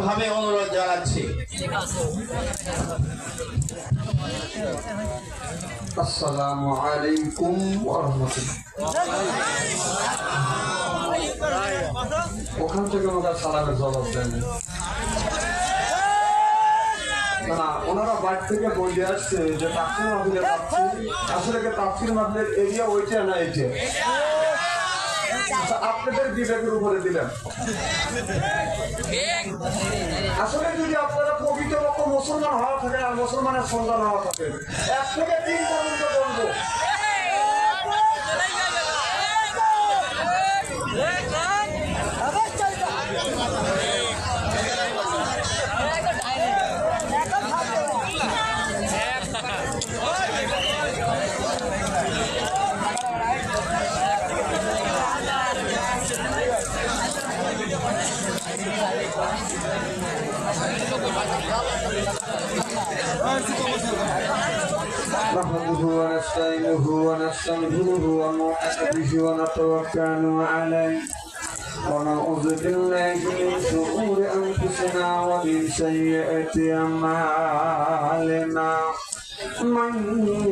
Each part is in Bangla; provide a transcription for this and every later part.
ভাবে অনুরোধ জানাচ্ছি। আসসালামু আলাইকুম ওয়া রাহমাতুল্লাহ। ওখান থেকে ওনারা সালামের জবাব দেন না, ওনারা বাড়ি থেকে বলে আসছে যে তাফসীর মাহফিলে যাচ্ছি। আসলে কি তাফসীর মাহফিলের এরিয়া ওইটা না এইটা? আপনাদের বিবেকের উপরে দিলেন। আসলে যদি আপনারা প্রকৃতপক্ষ মুসলমান হওয়া থাকেন আর মুসলমানের সন্তান হওয়া থাকেন, 1 থেকে 3 পর্যন্ত বলবো نحمده ونستعينه ونستغفره ونؤمن به ونتوكل عليه ونعوذ بالله من شرور أنفسنا ومن سيئات أعمالنا من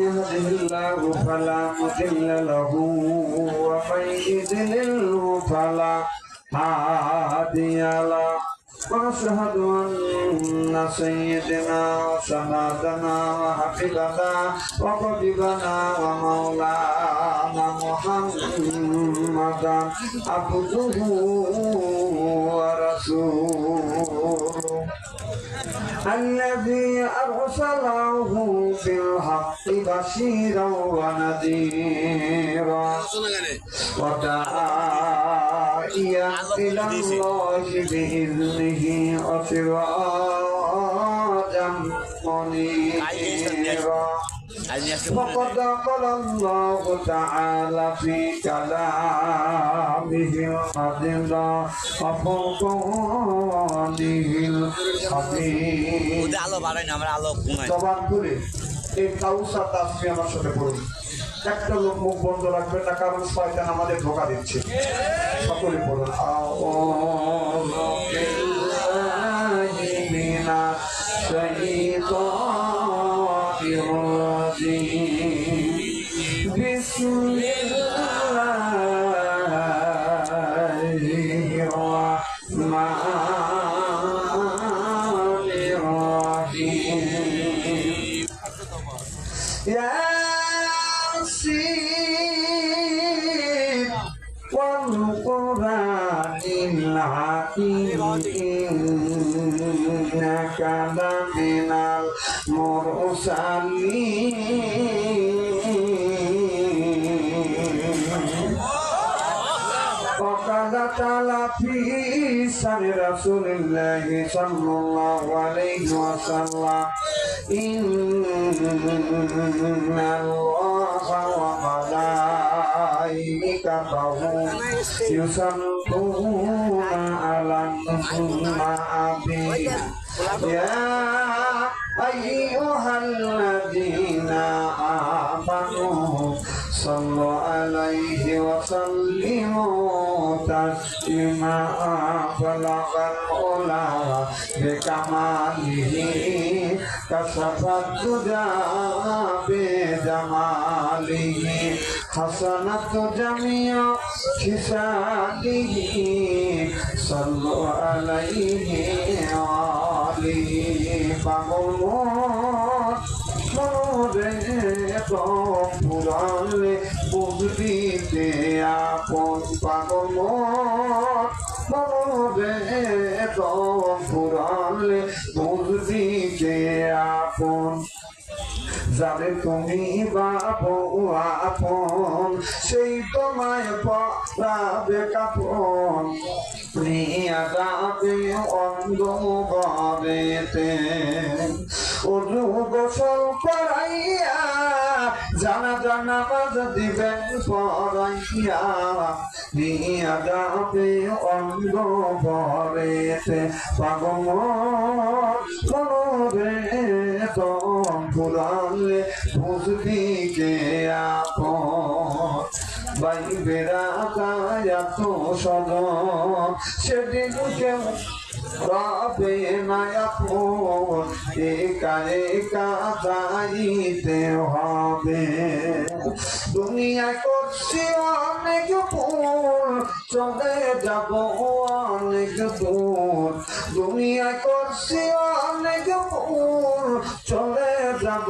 يهده الله فلا مضل له ومن يضلل فلا هادي له ونشهد أن سيدنا وسندنا وحبيبنا وقريبنا ومولانا محمدا عبده ورسوله الذي أرسله بالحق بشيرا ونذيرا وداعيا إلى الله بإذنه وسراجا منيرا وقد قال الله تعالى في كلامه المجيد وفرقانه الحميد জবান করে এই কাউসার তাসবিহ আমার সাথে পড়ুন। একটা লোক মুখ বন্ধ রাখবেন না, কারণ শয়তান আমাদের ধোঁকা দিচ্ছে। সকলে পড়ুন। আউযু বিল্লাহি মিনাশ শাইতানির রাজীম। বিসমিল্লাহির রাহমানির রাহিম। ياسين والقرآن الحكيم إنك لمن المرسلين. وقد تعالى في شأن رسول الله صلى الله عليه وسلم إن الله وملائكته يصلون على النبي يا أيها الذين آمنوا صلوا عليه وسلموا تسليما. بلغ العلا بكماله كشف الدجى بجماله حسنت جميع خصاله صلوا عليه وآله فغموت পুরালে বুঝবিতে আপন পাগল মরে পুরালে বুঝবিতে আপন। যাবে তুমি বাবু আপন সেই তোমায় পড়াবে কাপন। প্রিয়া যাবে অন্ধ গরেতে অজু গোসল করাইয়া জানাজা নামাজ দিবেন পড়াইয়া। নিয়া যাবে অন্ধ গরেতে পাগল মরে দম ফুরালে বুঝবি কে আপন। বাইবেরা কায়া তো সদন সেদিন কেউ রবে না আপন, একা একা যাইতে হবে। দুনিয়ায় করছি অনেক ভুল, চলে যাব অনেক দূর। দুনিয়ায় করছি অনেক ভুল, চলে যাব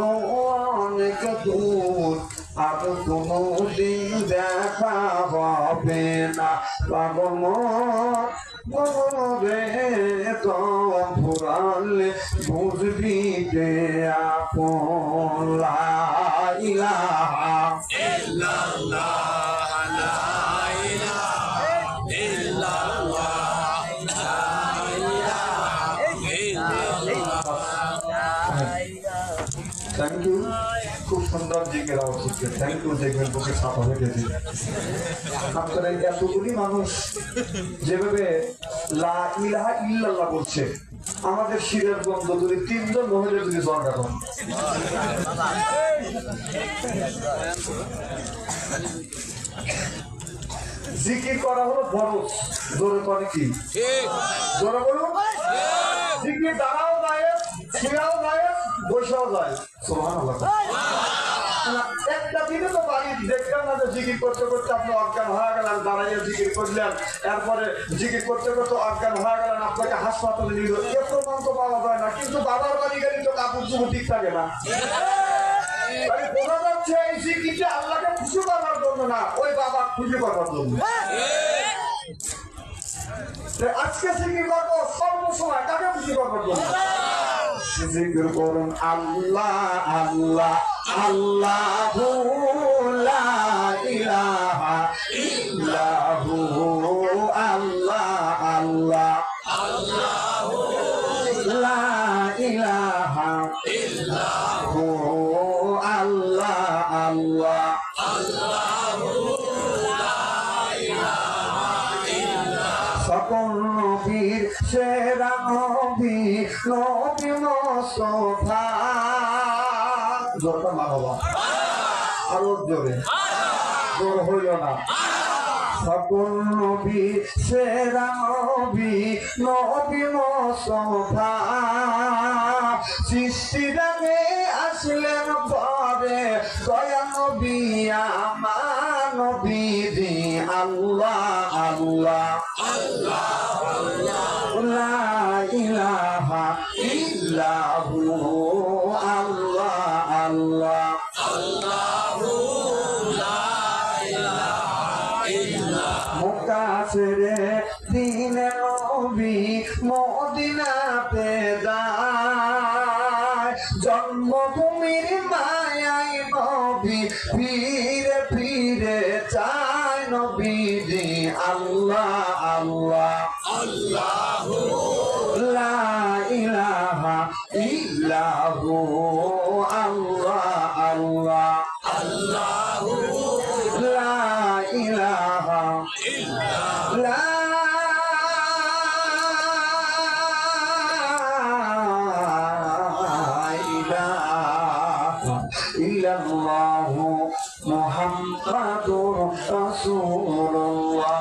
অনেক দূর। আর কোনো দিন দেখা হবে না পাগল রে, তো ফুরালে বুঝবি যে আপন। লা ইলাহা ইল্লাল্লাহ, লা ইলাহা ইল্লাল্লাহ, লা ইলাহা ইল্লাল্লাহ। Thank you. খুব সুন্দর জিজ্ঞেস হচ্ছে। Thank you. দেখবেন বুকে ছাপা হয়ে গেছে। আপনারা এতগুলি মানুষ যেভাবে লা ইলাহা ইল্লাল্লাহ বলছে, আমাদের শিরের বন্ধ যদি 3 জন মহিলা যদি জড় এখন জিকির করা হলো ফরজ। জোরে করে কি? জোরে বলুন। জিকির দাঁড়াও যায়, শুয়াও যায়, বসেও যায়। সুবহানাল্লাহ। একটা দিনে তো বাড়ি দেখলাম না যে জিকির করতে করতে আপনি অজ্ঞান হয়ে গেলেন, দাঁড়াইয়া জিকির করলেন, এরপরে জিকির করতে করতে অজ্ঞান হয়ে গেলেন, আপনাকে হাসপাতালে নিল। এ প্রমাণ তো পাওয়া যায় না। কিন্তু বাবার বাড়ি গেলে তো কাপড় চুপড় ঠিক থাকে না। বোঝা যাচ্ছে এই জিকিরটা আল্লাহকে খুশি করার জন্য না, ওই বাবা খুশি করার জন্য। আজকে জিকির করবো সর্বসময় কাকে খুশি করার জন্য? জিকির করুন আল্লাহ আল্লাহ আল্লাহু লা ইলাহা ইল্লাহু, আল্লাহ আল্লাহ আল্লাহু লা ইলাহা ইল্লাহু, আল্লাহ আল্লাহ আল্লাহু লা ইলাহা ইল্লাহু। সকল নবীর সেরা নবী নবী মুস্তাফা। জোরটা মারবা, আরো জোরে, জোর হইল না। সকল নবী সেরা নবী নবী মুস্তাফা। সৃষ্টির আগে আসলেন পরে দয়া নবী আমার নবীজি। আল্লাহ আল্লাহ লা ইলাহা ইল্লাহু, আল্লাহ আল্লাহ আল্লাহু লা ইলাহা ইল্লাহু। মক্কা ছেড়ে দিনে নবী মদিনাতে যায়, জন্মভূমির মায়ায় নবী ফিরে ফিরে চায় নবীজি। আল্লাহ আল্লাহ আল্লাহু লা ইলাহা ইল্লাহু, আল্লাহ আল্লাহ আল্লাহু লা ইলাহা ইল্লাহু। লা ইলাহা ইল্লাল্লাহু মুহাম্মাদুর রাসূলুল্লাহ।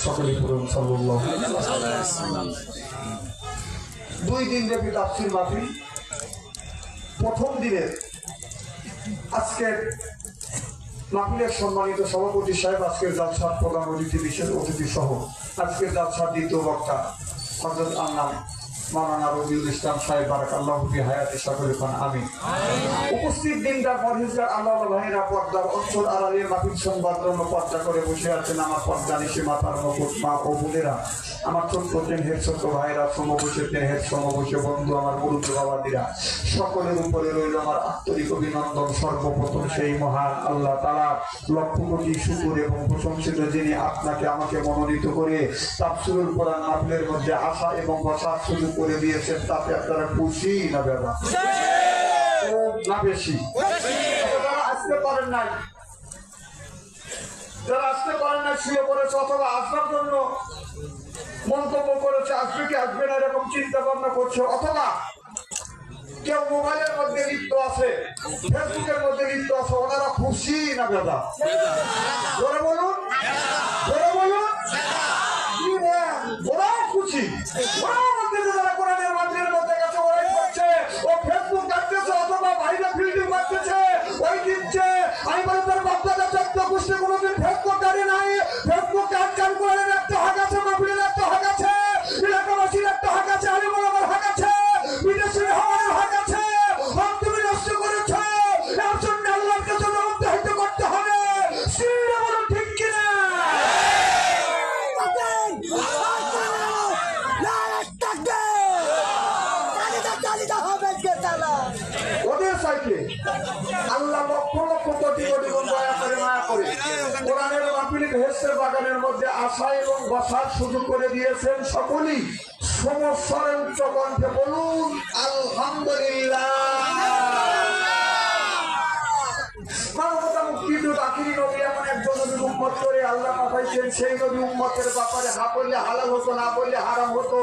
সকলে পড়ুন সাল্লাল্লাহু আলাইহি ওয়াসাল্লাম। 2 দিন ব্যাপী তাফসীর মাহফিল। প্রথম দিনের আজকের মাহফিলের সম্মানিত সভাপতি সাহেব, আজকের জালসার প্রধান অতিথি, বিশেষ অতিথি সহ আজকের জালসার দ্বিতীয় বক্তা হযরত আল্লাহ মাওলানা রবিউল ইসলাম সাহেব, বারাকাল্লাহু ফি হায়াতি, সকলে পান আমিন। উপস্থিত দিনদার পরহেজগার আল্লাহ ভাইরা, পর্দার অঞ্চল আড়ালের মাহফিল সংবাদ জন্য পর্দা করে বসে আছেন আমার পর্দা নিশি মাতার মুকুট মা ও বোনেরা, আমার ছোট্ট হের ছোট্ট ভাইরা, সমবসে হের সমবসে বন্ধু, আমার মুরুব্বি বাবাদিরা, সকলের উপরে রইল আমার আন্তরিক অভিনন্দন। সর্বপ্রথম সেই মহান আল্লাহ তাআলা লক্ষ কোটি শুকর এবং প্রশংসিত, যিনি আপনাকে আমাকে মনোনীত করে তাফসীরুল কোরআন মাহফিলের মধ্যে আসা এবং বসার সুযোগ করে দিয়েছেন। তাতে আপনারা খুশি না বেদা? না বেশি? যারা আসতে পারেন নাই, যারা আসতে পারেন না, শুয়ে পড়েছে অথবা আসবার জন্য মন্তব্য করেছে, আসবে কি আসবে না এরকম চিন্তা ভাবনা করছে, অথবা কেউ মোবাইলের মধ্যে লিপ্ত আছে, ফেসবুকের মধ্যে লিপ্ত আছে, ওনারা খুশি না বেদা? জোরে বলুন, জোরে বলুন। ওরা খুশি দিচ্ছি। ওরাও বলতেছে যারা কোরআনের মাটির মধ্যে গেছে ওরাই করছে, ও ফেসবুক ডাকতেছে অথবা বাইরে ফিল্ডিং করতেছে ওই দিচ্ছে। আমি বলি তোর বাচ্চাদের চোদ্দ গোষ্ঠী কোনোদিন ফেসবুক গাড়ি নাই, ফেসবুক কাজ কোরআনের একটা হাক আছে, মাহফিলের একটা হাক আছে, এলাকাবাসীর একটা হাক আছে, আলিমুল আমার হাক আছে, বিদেশের হওয়ার হাক আছে। হক তুমি নষ্ট করেছ, এর জন্য আল্লাহর কাছে জবাবদিহিত করতে হবে। সিরিয়া বলো ঠিক কিনা? ওদের সাইকে আল্লাহ লক্ষ লক্ষ কোটি কোটি গুণ দয়া করে মায়া করে কোরআনের মাহফিল বেহেশতের বাগানের মধ্যে আসা এবং বসার সুযোগ করে দিয়েছেন। সকলেই সমস্যার উচ্চ কণ্ঠে বলুন আলহামদুলিল্লাহ। মানবতা মুক্তিযুদ্ধ আখিরি নবী এমন একজন নবী উম্মত করে আল্লাহ পাঠাইছেন, সেই নবী উম্মতের ব্যাপারে হা বললে হালাল হতো, না বললে হারাম হতো,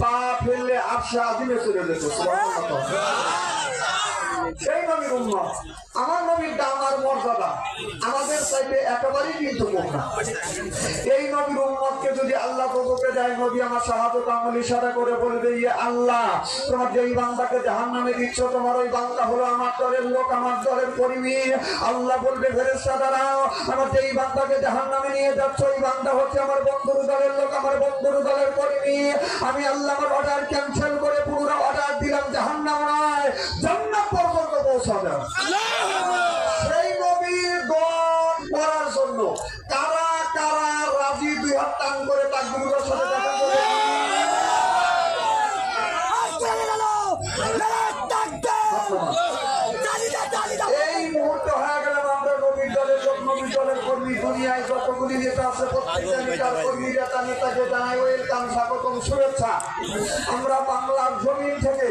বা ফেললে আরশে আজিমে চলে যেত। সুবহানাল্লাহ। সেই নবীর উম্মত, আমার নবীর দাম আর মর্যাদা আমাদের চাইতে একেবারেই কিন্তু কম না। এই নবীর উম্মতকে যদি আল্লাহ প্রভুকে দেয়, নবী আমার শাহাদত আমল ইশারা করে বলবে, ইয়ে আল্লাহ তোমার যেই বান্দাকে জাহান্নামে দিচ্ছ, তোমার ওই বান্দা হলো আমার দলের লোক, আমার দলের কর্মী। আল্লাহ বলবে ফেরেশতারা আমার যেই বান্দাকে জাহান্নামে নিয়ে যাচ্ছ, ওই বান্দা হচ্ছে আমার বন্ধুর দলের লোক, আমার বন্ধুর দলের কর্মী। আমি আল্লাহ আমার অর্ডার ক্যান্সেল করে পুরো অর্ডার দিলাম জাহান্নাম নয় জান্নাত পর্যন্ত পৌঁছাবে। সেই নবীর দল করার জন্য কারা কারা রাজি? দুই হাত টান করে তাকবীরের সাথে দেখা করে এই মুহূর্তে হয়ে গেলাম আমরা নবীর দলের লোক, নবীর দলের কর্মী। দুনিয়ায় যতগুলি নেতা আছে প্রত্যেকটা নেতার কর্মী, নেতাকে জানাই ওয়েলকাম, স্বাগতম, শুভেচ্ছা। আমরা বাংলার জমিন থেকে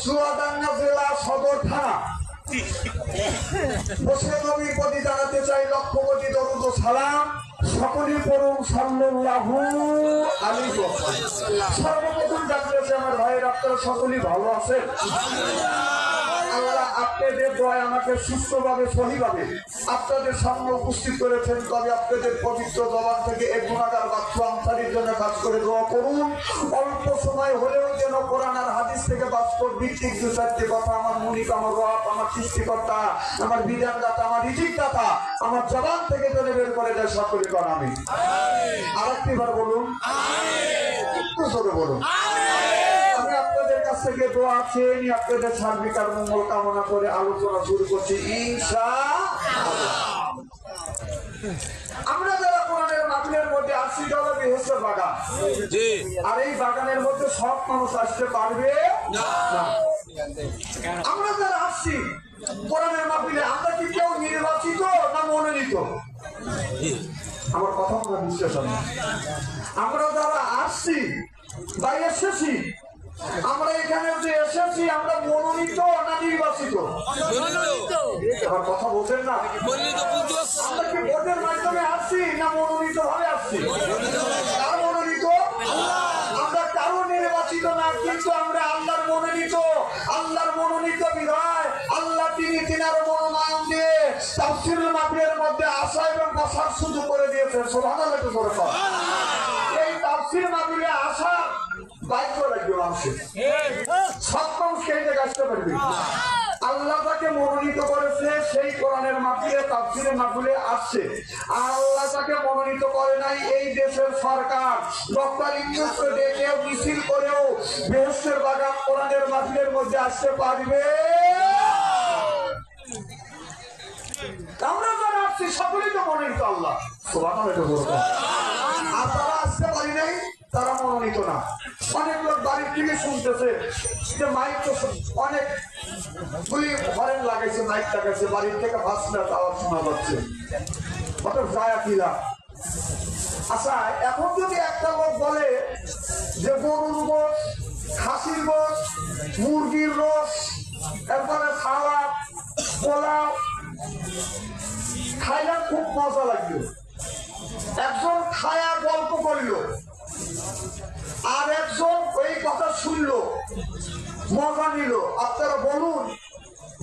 চুয়াডাঙ্গা জেলা সদর থানা বসে নবীর প্রতি জানাতে চাই লক্ষ কোটি দরুদ ও সালাম। সকলেই পড়ুন সাল্লাল্লাহু আলাইহি ওয়াসাল্লাম। সর্বপ্রথম জানতেছে আমার ভাইয়ের আপনারা সকলেই ভালো আছেন? আল্লাহ আপনাদের দোয়ায় আমাকে সুস্থভাবে সহিভাবে আপনাদের সামনে উপস্থিত করেছেন। তবে আপনাদের পবিত্র জবান থেকে এক গুণাগার বাচ্চা আমসারির জন্য কাজ করে দোয়া করুন। অল্প সময় হলেও যেন কোরআন আর হাদিস থেকে বাস্তব ভিত্তিক দু চারটি কথা আমার মুনিক, আমার রব, আমার সৃষ্টিকর্তা, আমার বিধানদাতা, আমার রিজিকদাতা আমার জবান থেকে যেন বের করে দেয়। সকলে কর আমিন। আরেকটি বার বলুন, একটু জোরে বলুন। আমি আপনাদের কাছ থেকে দোয়া চেয়ে নিয়ে আপনাদের সার্বিক আর মঙ্গল কামনা করে আলোচনা শুরু করছি ইনশাআল্লাহ। আমরা যারা কোরআনের মাহফিলের মধ্যে আসছি তাহলে বেহেশতের বাগান, আর এই বাগানের মধ্যে সব মানুষ আসতে পারবে না। আমরা যারা আসছি কোরআনের মাহফিলে, আমরা কি কেউ নির্বাচিত না মনোনীত? আমার কথা আপনারা বিশ্বাস হয়? আমরা যারা আসছি বা এসেছি, আমরা এখানে যে এসেছি আমরা মনোনীত না নির্বাচিত? আমার কথা বলছেন না? আমরা কি ভোটের মাধ্যমে আসছি না মনোনীত ভাবে আসছি? কার মনোনীত? আমরা কারো নির্বাচিত না, কিন্তু আমরা আল্লাহর মনোনীত। আল্লাহর মনোনীত বিধায় আল্লাহ তিনি তিনার মনোনয়ন দিয়ে তাফসীরুল মাহফিলের মধ্যে আসা এবং বসার সুযোগ করে দিয়েছেন। সুবহানাল্লাহ। এই তাফসীর মাহফিলে আসা বাইক লাগবে মানুষের, সব মানুষকে এই জায়গায় আসতে পারবে। আল্লাহ তাকে মনোনীত করেছে, সেই কোরআনের মাহফিলে তাফসীরের মাহফিলে আসছে। আল্লাহ তাকে মনোনীত করে নাই এই দেশের সরকার। ডক্টর ইউনূসকে ডেকেও মিছিল করেও বেহেশতের বাগান কোরআনের মাহফিলের মধ্যে আসতে পারবে। আমরা যারা আসছি সকলেই তো মনোনীত আল্লাহ। সুবহানাল্লাহ। আর তারা আসতে পারি নাই, তারা মনোনীত না। অনেক লোক বাড়ির থেকে শুনতেছে যে মাইক তো অনেক গুলি হরেন লাগাইছে, মাইক লাগাইছে, বাড়ির থেকে ভাষণের আওয়াজ শোনা যাচ্ছে, অত যায় কিলা। আচ্ছা, এখন যদি একটা লোক বলে যে গরুর গোশ, খাসির গোশ, মুরগির রস, এরপরে সালাদ, পোলাও খাইলে খুব মজা লাগলো, একজন খায়া গল্প করিল, আর একজন ওই কথা শুনলো, মজা নিল, আপনারা বলুন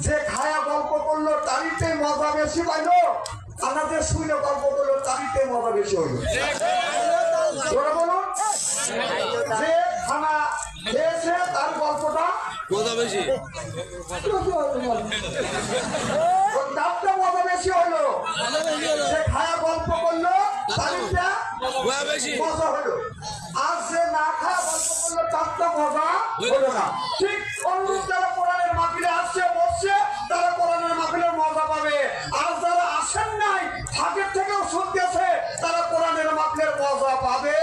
যে খায়া গল্প করলো তারিতে মজা বেশি পাইলো, আমাদের শুনে গল্প করলো তারিতে মজা বেশি হইল। ওরা বলুন যে খানা খেয়েছে তার গল্পটা কোথা বেশি ওর দামটা মজা বেশি হইলো, সে খায়া গল্প করলো তারিখটা বেশি মজা হলো, আর সে না খায়া গল্প করলো তারটা মজা হলো না। ঠিক অনুরূপ যারা কোরআনের মাহফিলে আসছে বসছে তারা কোরআনের মাহফিলের মজা পাবে, আর যারা আসেন নাই ফাঁকের থেকেও শুনতেছে তারা কোরআনের মাহফিলের মজা পাবে।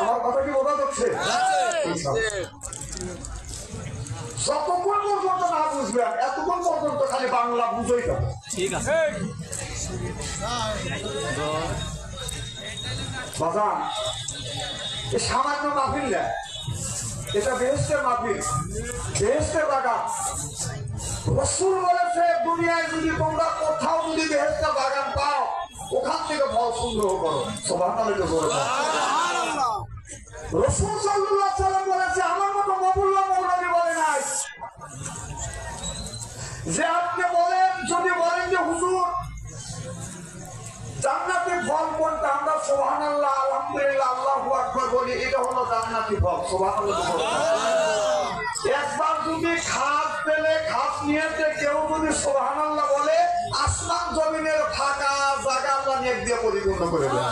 আমার কথা কি বোঝা যাচ্ছে? যতক্ষণ পর্যন্ত না বুঝবেন এতক্ষণ পর্যন্ত খালি বাংলা বুঝেই যাবে। ঠিক আছে বাজান এ সামান্য মাহফিল না, এটা বেহেশতের মাহফিল, বেহেশতের বাগান। রাসূল বলেছে দুনিয়ায় যদি তোমরা কোথাও যদি বেহেশতের বাগান পাও ওখান থেকে ফল সংগ্রহ করো। সুবহানাল্লাহ। রাসূল সাল্লাল্লাহু আলাইহি ওয়াসাল্লাম বলেছে, আমার মতো মবুল্লাহ মৌলভী বলে নাই যে আপনি বলেন, যদি বলেন যে হুজুর জান্নাতি ফল কোনটা, আমরা সুবহানাল্লাহ আলহামদুলিল্লাহ আল্লাহু আকবার বলি, এটা হলো জান্নাতি ফল। সুবহানাল্লাহ। একবার যদি খাস পেলে খাস নিয়েছে কেউ যদি সুবহানাল্লাহ বলে আসমান জমিনের ফাঁকা জায়গা আল্লাহ নেক দিয়ে পরিপূর্ণ করে দেন।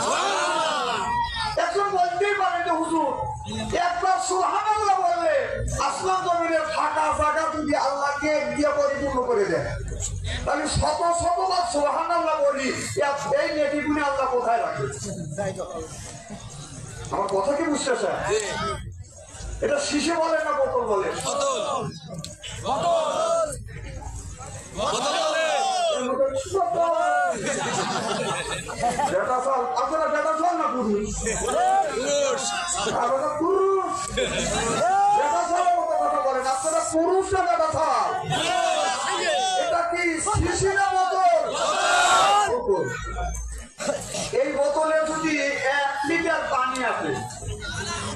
এখন বলতেই পারে যে হুজুর একবার সুবহানাল্লাহ বললে আসমান জমিনের ফাঁকা জায়গা যদি আল্লাহ নেক দিয়ে পরিপূর্ণ করে দেন, তাহলে শত শতবার সুবহানাল্লাহ বলি, এই নেকিগুলো আল্লাহ কোথায় রাখে? আমার কথা কি বুঝতেছে? এটা শিশে বলে না বোতল বলে? বেটা চাল, আপনারা বেটা চাল না পুরুষ? আপনারা পুরুষ, বেটা চালের মতো কথা বলেন। আপনারা পুরুষ না বেটা চাল? এটা কি শিশি না বোতল? এই বোতলে যদি 1 লিটার পানি আছে,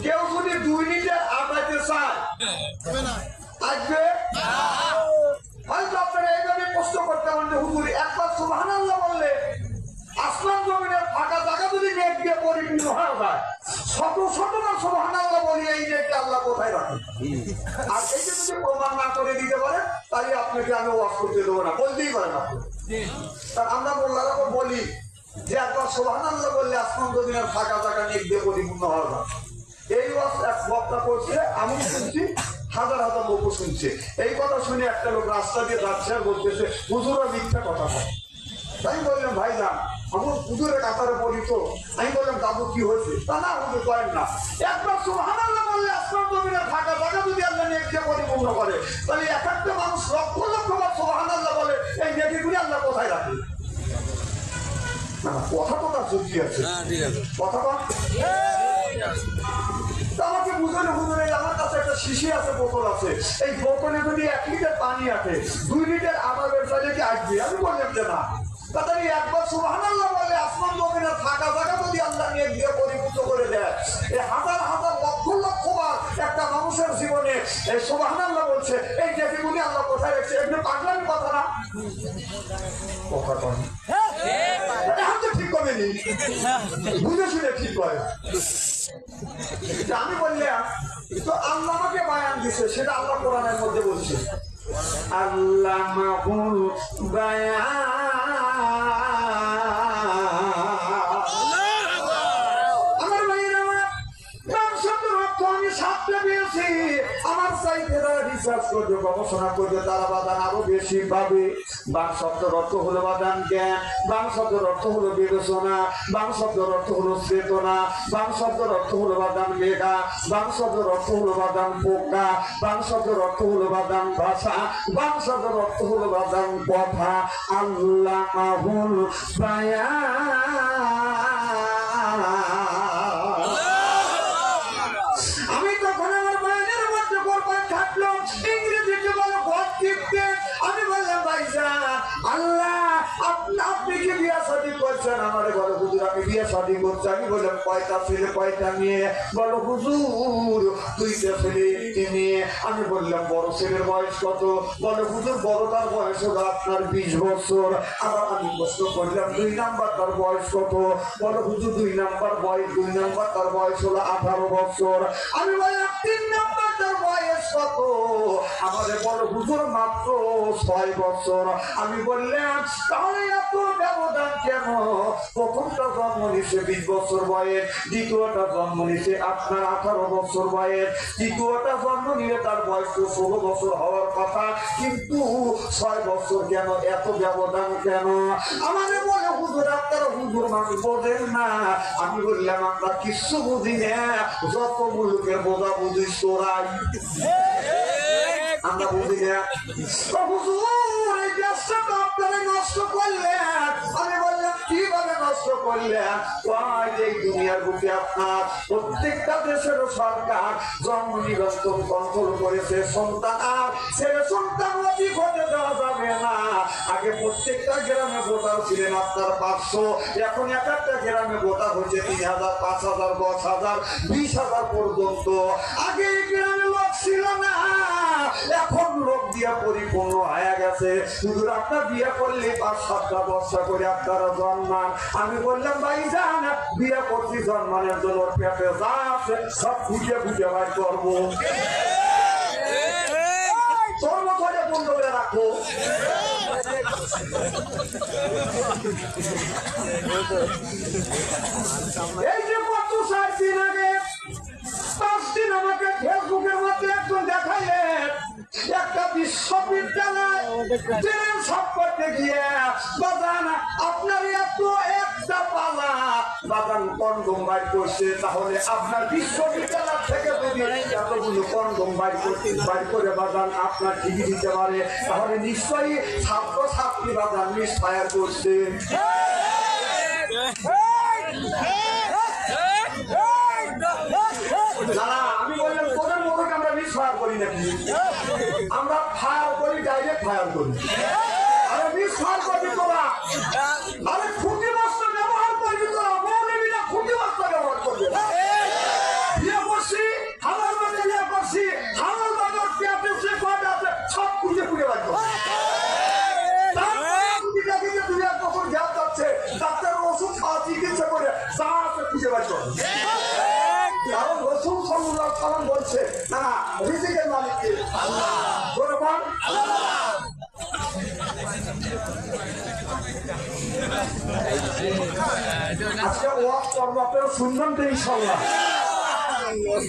কেউ যদি 2 লিটার আটাইতে চায় আসবে? হয়তো আপনারা এইভাবে প্রশ্ন করতে পারেন যে হুজুর একবার সুবহানাল্লাহ বললে আসমান জমিনের ফাঁকা জায়গা যদি নেক দিয়ে পরিপূর্ণ হয়ে যায়, শত শতবার সুবহানাল্লাহ বলি, এই নেককে আল্লাহ কোথায় রাখে? আর এইটা যদি প্রমাণ না করে দিতে পারে তাহলে আপনাকে আমি ওয়াজ করতে দেবো না, বলতেই পারেন আপনি। কারণ আমরা মোল্লারা বলি যে একবার সুবহানাল্লাহ বললে আসমান জমিনের ফাঁকা জায়গা নেক দিয়ে পরিপূর্ণ হয়ে যায়। এই ওয়াজ এক বক্তা করছে, আমি শুনছি, হাজার হাজার লোক শুনছে। এই কথা শুনে একটা লোক রাস্তা দিয়ে যাচ্ছে আর বলতেছে হুজুরও মিথ্যা কথা বলে। তাই বললাম ভাই যান আমার হুজুরের কাতারে পড়ি তো। আমি বললাম দাদু কি হয়েছে? তা না হুজুর করেন না, একবার সুবহানাল্লাহ বললে আসমান জমিনের ফাঁকা জায়গা যদি আল্লাহ নেক দিয়ে পরিপূর্ণ করে, তাহলে এক একটা মানুষ লক্ষ লক্ষ বার সুবহানাল্লাহ বলে, এই নেকিগুলি আল্লাহ কোথায় রাখে? না কথা তো তার যুক্তি আছে, কথা কন। আমাকে বুঝানো হুজুর আমার কাছে একটা শিশি আছে, বোতল আছে, এই বোতলে যদি 1 লিটার পানি আছে 2 লিটার আমার ব্যবসায় কি আসবে? আমি বললাম যে না। তাড়াতাড়ি একবার সুবহানাল্লাহ বলে আসমান জমিনের ফাঁকা জায়গা যদি আল্লাহ নেক দিয়ে পরিপূর্ণ করে দেয়, এই হাজার হাজার লক্ষ লক্ষ বার একটা মানুষের জীবনে এই সুবহানাল্লাহ বলছে, এই নেকিগুলি আল্লাহ কোথায় রাখছে? এগুলো পাগলামি কথা না? কথা কন, এখন তো ঠিক করে নি, বুঝে শুনে ঠিক করে। আমি বললাম তো আল্লাহ আমাকে বায়ান দিছে, সেটা আল্লাহ কোরআনের মধ্যে বলছে, আল্লামাহুল বায়ান। আমার ভাইয়েরা বাম শব্দের অর্থ আমি 7টা পেয়েছি। আমার চাইতে তারা রিসার্চ করবে, গবেষণা করবে, তারা বাদান আরো বেশি পাবে। বাম শব্দের অর্থ হলো বাদান জ্ঞান, বাম শব্দের অর্থ হলো বিবেচনা, বাম শব্দের অর্থ হলো চেতনা, বাম শব্দের অর্থ হলো বাদান মেঘা, বাম শব্দের অর্থ হলো বাদান পোকা, বাম শব্দের অর্থ হলো বাদান ভাষা, বাম শব্দের অর্থ হলো বাদান কথা। আল্লামাহুল বায়ান। আমি তখন আমার বায়ানের মধ্যে বরবাদ থাকলো, ইংরেজিতে বলো ঘর টিপতে। আমি বললাম ভাইজান আল্লাহ আপনি কি বিয়া শাদী করছেন? আমারে বলে হুজুর আমি বিয়ে শাদী করছি। আমি বললাম কয়টা ছেলে কয়টা মেয়ে? বলো হুজুর 2টা ছেলে 1টি মেয়ে। আমি বললাম বড় ছেলের বয়স কত? বলো হুজুর বড়টার বয়স হলো আপনার 20 বছর। আবার আমি প্রশ্ন করলাম 2 নাম্বারটার বয়স কত? বলো হুজুর 2 নাম্বারটার বয়স হলো 18 বছর। আমি বললাম 3 নাম্বারটার বয়স কত? আমাদের বড় হুজুর মাত্র 6 বছর। আমি বললাম তাহলে এত ব্যবধান কেন? প্রথমটা জন্ম নিছে 20 বছর বয়স, দ্বিতীয়টা জন্ম নিছে আপনার 18 বছর বয়স, তৃতীয়টা জন্ম নিলে তার বয়স তো 16 বছর হওয়ার কথা, কিন্তু 6 বছর কেন? এত ব্যবধান কেন? আমাদের বলে হুজুর আপনারা হুজুর মানুষ বোঝেন না। আমি বললাম আমরা কিচ্ছু বুঝি না, যত মুলুকের বোঝা বুঝি চোরাই, আমরা বুঝি না। হুজুর এই দেশটা আপনারা নষ্ট করলেন। আমি বললাম কিভাবে নষ্ট করলেন? এই দুনিয়ার বুকে আপনার প্রত্যেকটা দেশের সরকার জন্ম নিবন্ধন কন্ট্রোল করেছে। সন্তান আর ছেলে সন্তান অধিক হতে দেওয়া যাবে না। আগে প্রত্যেকটা গ্রামে ভোটার ছিলেন আপনার 500, এখন এক একটা গ্রামে ভোটার হচ্ছে 3000, 5000, 10,000, 20,000 পর্যন্ত। আগে এই গ্রামে লোক ছিল না, এখন লোক দিয়া পরিপূর্ণ হয়ে গেছে। হুজুর আপনার বিয়ে করলে 5-7টা 10টা করে আপনারা জন্মান। আমি বললাম ভাইজান বিয়ে করছি জন্মানের জন্য, পেটে যা আছে সব খুঁজে খুঁজে বাই করবো, চর্ম করে বন্ধ করে রাখো। এই যে কত 4 দিন আগে 5 দিন আমাকে ফেসবুকের মধ্যে একজন দেখাইলেন একটা বিশ্ববিদ্যালয় ট্রেন সব করতে গিয়ে বাজান আপনার এত একটা পালা বাজান কন্ডম বাইর করছে, তাহলে আপনার বিশ্ববিদ্যালয় থেকে যদি এতগুলো কন্ডম বাইর করে বাজান আপনার ঠিকই দিতে পারে, তাহলে নিশ্চয়ই ছাত্র ছাত্রী বাজান মিসফায়ার করছে। না আমি বললাম তোদের মতোকে আমরা মিসফায়ার করি নাকি? আমরা ফায়ার করি, ডাইরেক্ট ফায়ার করি। আরে মিসফায়ার করবি তোরা, আরে খুঁটি বস্ত্র ব্যবহার করবি তোরা, মৌলবীরা খুঁটি বস্ত্র ব্যবহার করবে। বিয়ে করছি হালাল বাজে, বিয়ে করছি হালাল বাজার পেঁপে সে কয়টা আছে সব খুঁজে খুঁজে রাখবো। তুই এক বছর গ্যাপ যাচ্ছে, ডাক্তারের ওষুধ খাওয়া চিকিৎসা করে যা আছে খুঁজে রাখবো। কারণ রাসূল সাল্লাল্লাহু আলাইহি ওয়াসাল্লাম বলছে না রিজিকের মালিক কে? আল্লাহ। বলুন আল্লাহ। আজকে ওয়াজ করব, আপনারা শুনবেন তো ইনশাআল্লাহ।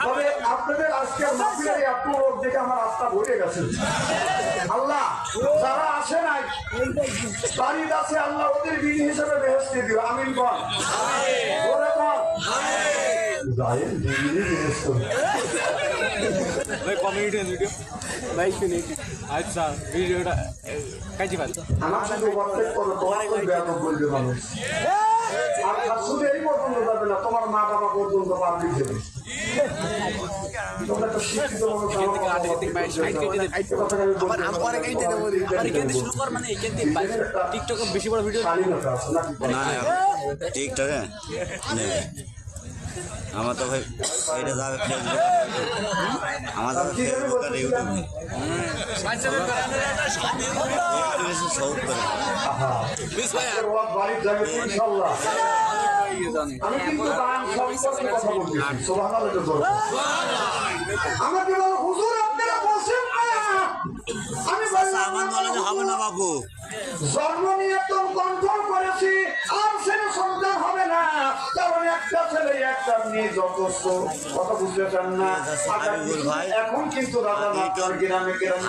তবে আপনাদের আজকে মাহফিলের এত লোক দেখে আমার আস্থা ভরে গেছে। আল্লাহ যারা আসে নাই বাড়ির আছে আল্লাহ ওদের বিধি হিসেবে বেহেশতে দিও, আমিন বল। বলে বল जाहिर डिग्री बेस्ट भाई कॉमेडी वीडियो भाई सुनिए अच्छा वीडियो কাজী ভাই আমার সাথে কন্টাক্ট করো, তোমার কোন ব্যাপার বলবে মানুষ আর শুধু এই পর্যন্ত যাবে না, তোমার মা বাবা পর্যন্ত পাবলিক যাবে। তোমরা তো শিক্ষিত মানুষ, আমার আমারে কাইতে দেব আমার কেন শুরু কর মানে কেন টিকটকে বেশি বড় ভিডিও স্বাধীনতা আছে নাকি? না টিকটকে নেই আমার তো ভাই এটা যাবে ফেসবুক, আমার যাবে ফেসবুক আর ইউটিউবে সহজ করে। বাড়ির যাবে ইনশাআল্লাহ। আমি কিন্তু গান সম্পর্কে কথা বলতেছি, সুবহানাল্লাহ বলবো। আমাকে বলো হুজুর আপনারা বলছেন না, আমি বললাম আমার নলেজে হবে না বাবু, জন্ম নিয়ন্ত্রণ কন্ট্রোল করেছি আর ছেলে সন্তান হবে না, কারণ একটা ছেলে একটা মেয়ে যথেষ্ট। কথা বুঝতেছেন না? এখন কিন্তু দাদা আপনার গ্রামে গ্রামে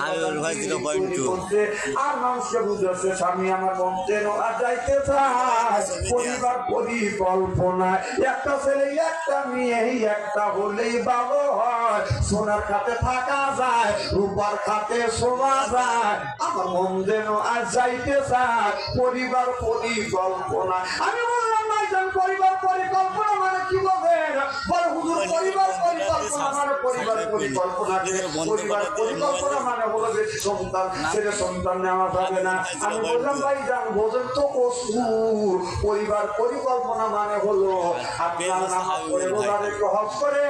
আর মানুষকে বুঝেছে স্বামী আমার বন্ধের আর যাইতে চায় পরিবার পরিকল্পনা, একটা ছেলে একটা মেয়ে একটা হলেই ভালো হয়, সোনার খাতে থাকা যায় রূপার খাতে শোনা যায়, আমার মন যেন আর যাইতে চায় পরিবার পরিকল্পনা। আমি বললাম ভাইজান পরিবার পরিকল্পনা মানে কি বলবেন? বলে হুজুর পরিবার পরিকল্পনা মানে পরিবার পরিকল্পনা, পরিবার পরিকল্পনা মানে হলো বেশি সন্তান ছেলে সন্তান নেওয়া যাবে না। আমি বললাম ভাইজান বোঝেন তো কসুর, পরিবার পরিকল্পনা মানে হলো আপনার নামাজ পড়ে রোজা রেখে হজ করে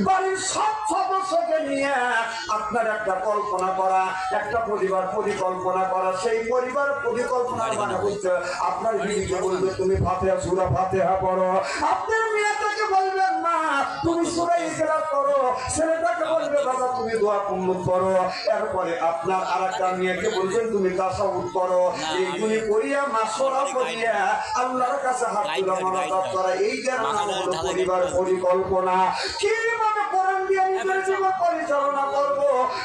বাড়ির সব সদস্যকে নিয়ে আপনার একটা কল্পনা করা, একটা পরিবার পরিকল্পনা করা, সেই পরিবার পরিকল্পনা মানে হচ্ছে আপনার বিবিকে বলবে তুমি ফাতিহা সূরা ফাতিহা পড়ো, আপনার মেয়েটাকে বলবেন মা তুমি সূরা ইখলাস পড়ো, ছেলেটাকে বলবে বাবা তুমি দোয়া কুনুত পড়ো, এরপরে আপনার আরেকটা মেয়েকে বলবেন তুমি তাসাউদ পড়ো। এইগুলি করিয়া মাসরা করিয়া আল্লাহর কাছে হাত তুলে মোনাজাত করা, এই যে নাম হলো পরিবার পরিকল্পনা। কিভাবে কোরআন দিয়ে নিজের জীবন পরিচালনা করব,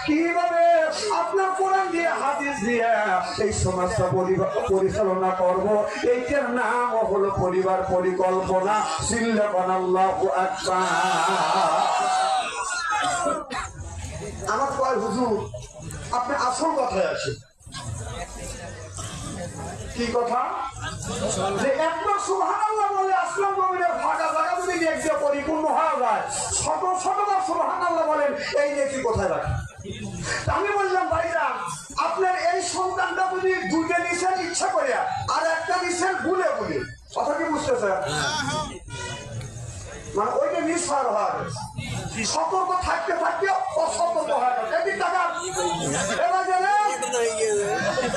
কিভাবে আপনার কোরআন দিয়ে হাদিস দিয়ে এই সমাজটা পরিচালনা করব, এইটার নাম হলো পরিবার পরিকল্পনা। সিল্লাবান আল্লাহু আকবার। আমার কয় হুজুর আপনি আসল কথায় আসেন। কি কথা? যে একবার সুবহানাল্লাহ বলে আসলাম গভীরের ফাঁকা জায়গা যদি নেক দিয়ে পরিপূর্ণ হয়ে যায়, শত শতবার সুবহানাল্লাহ বলেন, এই নেকি কোথায় রাখেন? আমি বললাম ভাইজান আপনার এই সন্তানটা যদি দুইটা নিছেন ইচ্ছা করে আর একটা নিছেন ভুলে ভুলে, কথা কি বুঝতেছে? মানে ওইটা নিঃসার হওয়া গেছে, সতর্ক থাকতে থাকতে অসতর্ক হয়ে গেছে। এদিক টাকা এবার গেলে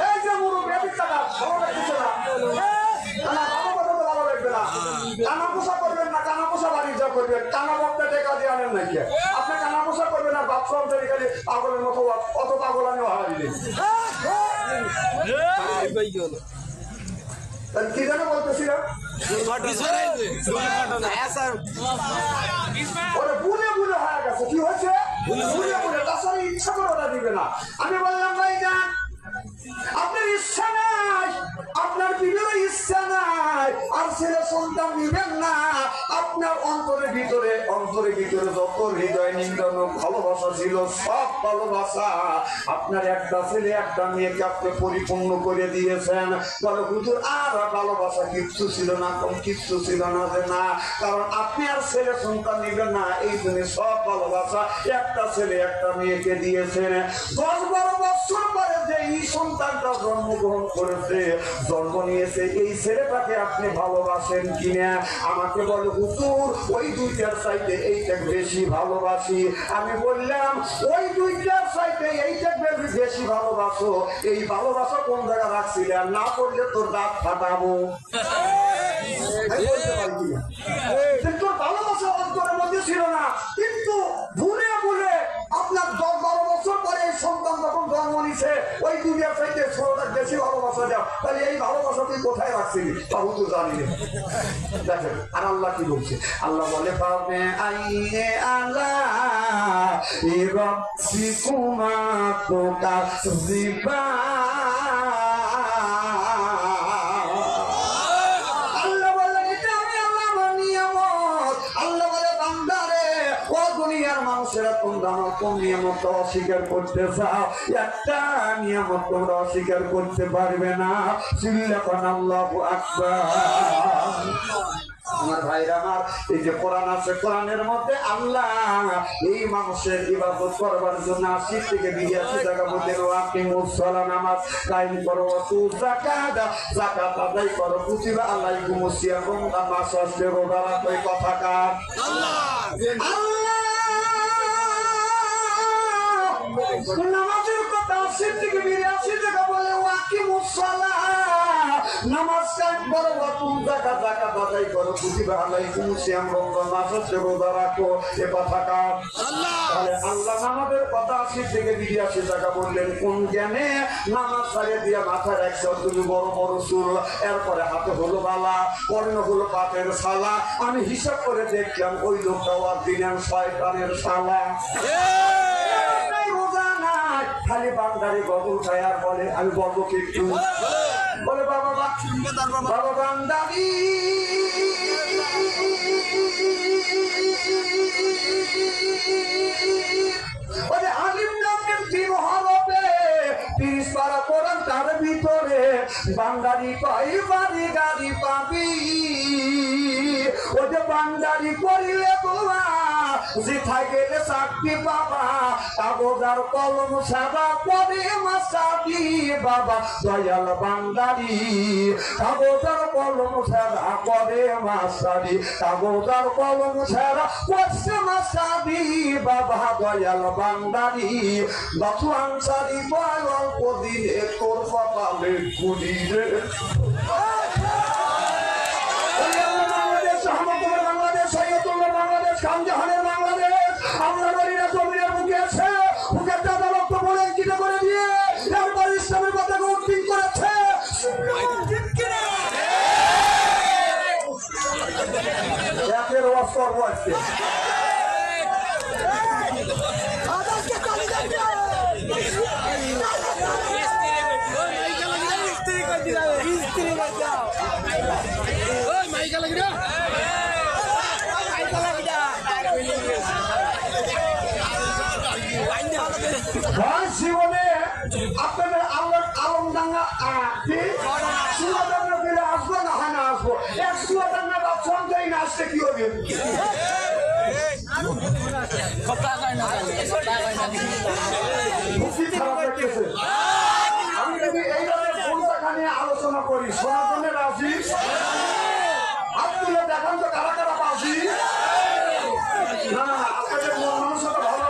এই যে মুরুব এদিক টাকা ভালো লাগতেছে না, না ভালো কথা তো ভালো লাগবে না। কানা পোষা করবেন না, কানা পোষা বাণিজ্য করবেন, কানা বক্তা টেকা দিয়ে আনেন নাকি আপনি? কানা পোষা করবেন না, বাথরুম তৈরি খালি পাগলের মতো অত পাগল আমি হারিয়ে কি যেন বলতেছিলাম, ওরা বুলে বুলে হয়ে গেছে। কি হয়েছে? বুলে বুলে, তাছাড়া ইচ্ছা করে ওরা দিবে না। আমি বললাম ভাই যান আপনার ইচ্ছা নাই, আপনার বিবের ইচ্ছা নাই, আর ছেলে সন্তান নিবেন না। আপনার অন্তরের ভিতরে যত হৃদয় নিন্দন ভালোবাসা ছিল, সব ভালোবাসা আপনার একটা ছেলে একটা মেয়েকে আপনি পরিপূর্ণ করে দিয়েছেন। বলে হুজুর আর ভালোবাসা কিচ্ছু ছিল না, কিচ্ছু ছিল না, যে না, কারণ আপনি আর ছেলে সন্তান নিবেন না, এই জন্য সব ভালোবাসা একটা ছেলে একটা মেয়েকে দিয়েছেন। 10-12 বছর পরে যে এই সন্তানটা জন্মগ্রহণ করেছে, জন্ম নিয়েছে, এই ছেলেটাকে আপনি ভালোবাসেন কিনা? আমাকে বলে হুজুর ওই দুইটার চাইতে এইটা বেশি ভালোবাসি। আমি বললাম ওই দুইটার চাইতে এইটা বেশি ভালোবাসো, এই ভালোবাসা কোন জায়গায় রাখছিলে? না করলে তোর দাঁত ফাটাবো। তোর ভালোবাসা অন্তরের মধ্যে ছিল না, কিন্তু ভুলে ভুলে আপনার 10-12 বছর পরে এই সন্তান যখন জন্ম নিছে, ওই দুনিয়ার চাইতে ছোটটা বেশি ভালোবাসা দাও, তাহলে এই ভালোবাসা তুই কোথায় রাখছিলি? তাও তো জানি না। দেখেন আর আল্লাহ কি বলছে, আল্লাহ বলে পাবে আইয়ে আল্লাহ ইরাব্বিকুমা তুকাযিবা। অস্বীকার করতে চাও, একটা নিয়ামত তোমরা অস্বীকার করতে পারবে না। সিল্লাবান আল্লাহু আকবার। আমার ভাইরা আমার, এই যে কোরআন আছে, কোরআনের মধ্যে আল্লাহ এই মানুষের ইবাদত করবার জন্য 80 থেকে 82 জায়গা মধ্যে ওয়াকিমুস সালাত নামাজ কায়েম করো, ওয়াতু যাকাত যাকাত আদায় করো, কুতিবা আলাইকুমুস সিয়াম নামাজ আছে, রোজা রাখো। এই কথা কার? আল্লাহ। নামাজের কথা 80 থেকে 82 জায়গা বলে ওয়াকিমুস সালাত, নামাজ কায়েম করো, ওয়াতু যাকাত যাকাত আদায় করো, কুতিবা আলাইকুমুস সিয়াম মাস আছে, রোজা রাখো। এ কথা কার? আল্লাহ। তাহলে আল্লাহ নামাজের কথা 80 থেকে 82 জায়গা বললেন কোন জ্ঞানে? নামাজ ছাড়িয়ে দিয়ে মাথায় রাখছে তুমি বড় বড় চুল, এরপরে হাতে হলো বালা, কর্ণ হলো পাটের শালা। আমি হিসাব করে দেখলাম ওই লোকটা অরিজিনাল শয়তানের শালা। খালি বান্দারি গজল খায় আর বলে আমি বলবো কি একটু, বলে বাবা বাবা বান্দারি আলিম নামের 3 হরফে 30 পারা কোরআন, তার ভিতরে বান্দারি পাই বাড়ি গাড়ি পাবি। ও যে বান্দারি করিলে তোমার জিথাই গেলে চাকরি বাবা কাগজার কলম সাদা করে মাসাবি বাবা দয়াল বান্দারি কাগজার কলম সাদা করে মাসাবি কাগজার কলম সাদা করছে মাসাবি বাবা দয়াল বান্দারি বাসু আনসারি বয় অল্প দিনে তোর কপালে গুলি রে বাংলাদেশ বাংলাদেশ খানজাহানের বাংলাদেশ আমরা নারীরা জমিনের বুকে আছে বুকের দাদা রক্ত বলে কিনে করে দিয়ে একবার ইসলামের কথাকে উদ্দিন করেছে একের ওয়াজ করবো আজকে জীবনে আপনাদের আলমডাঙ্গা সুয়াদাঙ্গা ফিরে আসবো না হয় না আসবো এক সুয়াদাঙ্গা বা সঞ্চয় না আসছে কি হবে আমি যদি এইভাবে কোনটা নিয়ে আলোচনা করি সনাতনের রাজি হাত তুলে দেখান তো কারা কারা পাচ্ছি না না আপনাদের মানুষের ভালো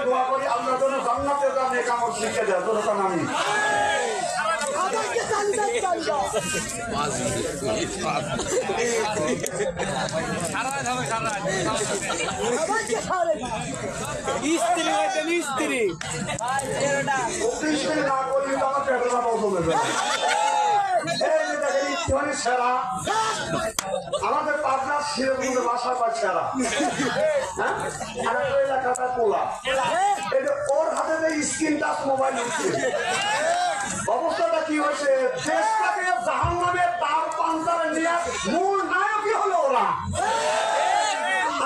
দোয়া করি আপনার জন্য জান্নাতের জন্য কামড় শিখে দেয় দরকার আমি সেরা আমাদের পাবনা সিরাজগঞ্জের বাসা পায় সেরা হ্যাঁ আর এলাকাটা পোলা এই যে ওর হাতে যে স্ক্রিন টাচ মোবাইল হচ্ছে অবস্থাটা কি হয়েছে দেশটাকে জাহান্নামে তার পান্তারে নিয়ে মূল নায়কই হলো ওরা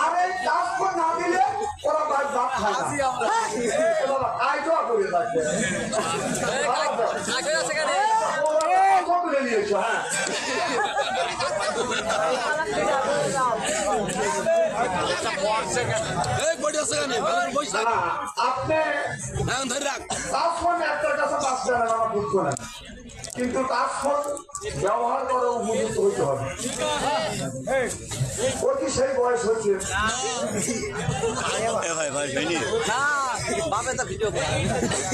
আর এই কাজ না দিলে ওরা ভাই ভাত খায় না বাবা আইডোয়া করে থাকবে নিয়েছো হ্যাঁ আপনি একটার কাছে পাঁচ জানেন আমার ভুল করেন কিন্তু তার ফোন ব্যবহার করে উপযুক্ত হইতে হবে ওর কি সেই বয়স হচ্ছে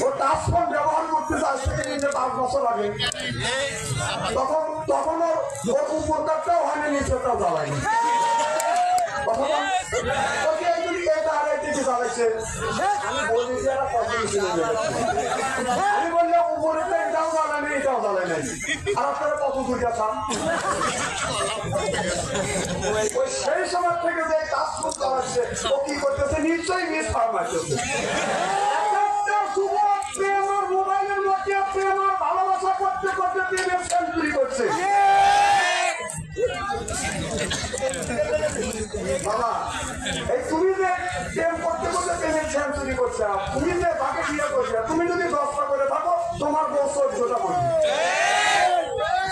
ও টাচ ফোন ব্যবহার করতেছে আজ থেকে 5 বছর আগে তখন ওর উপরটাও হয়নি নিচেরটাও জ্বালায়নি আমি বলি যে আমি বললাম উপরে এটাও জ্বালায় নেই এটাও জ্বালায় নাই আর আপনারা কত দুইটা চান ওই সেই সময় থেকে যে কাজ করতে হচ্ছে ও কি করতেছে নিশ্চয়ই মিস ফার্ম আসতেছে আমার মোবাইলের মধ্যে আমার ভালোবাসা করতে করতে প্রেমের সেঞ্চুরি করছে বাবা এই তুমি যে প্রেম করতে করতে প্রেমের সেঞ্চুরি করছে তুমি যে তাকে বিয়ে করছে তুমি যদি 10টা করে থাকো তোমার বউ 14টা করবে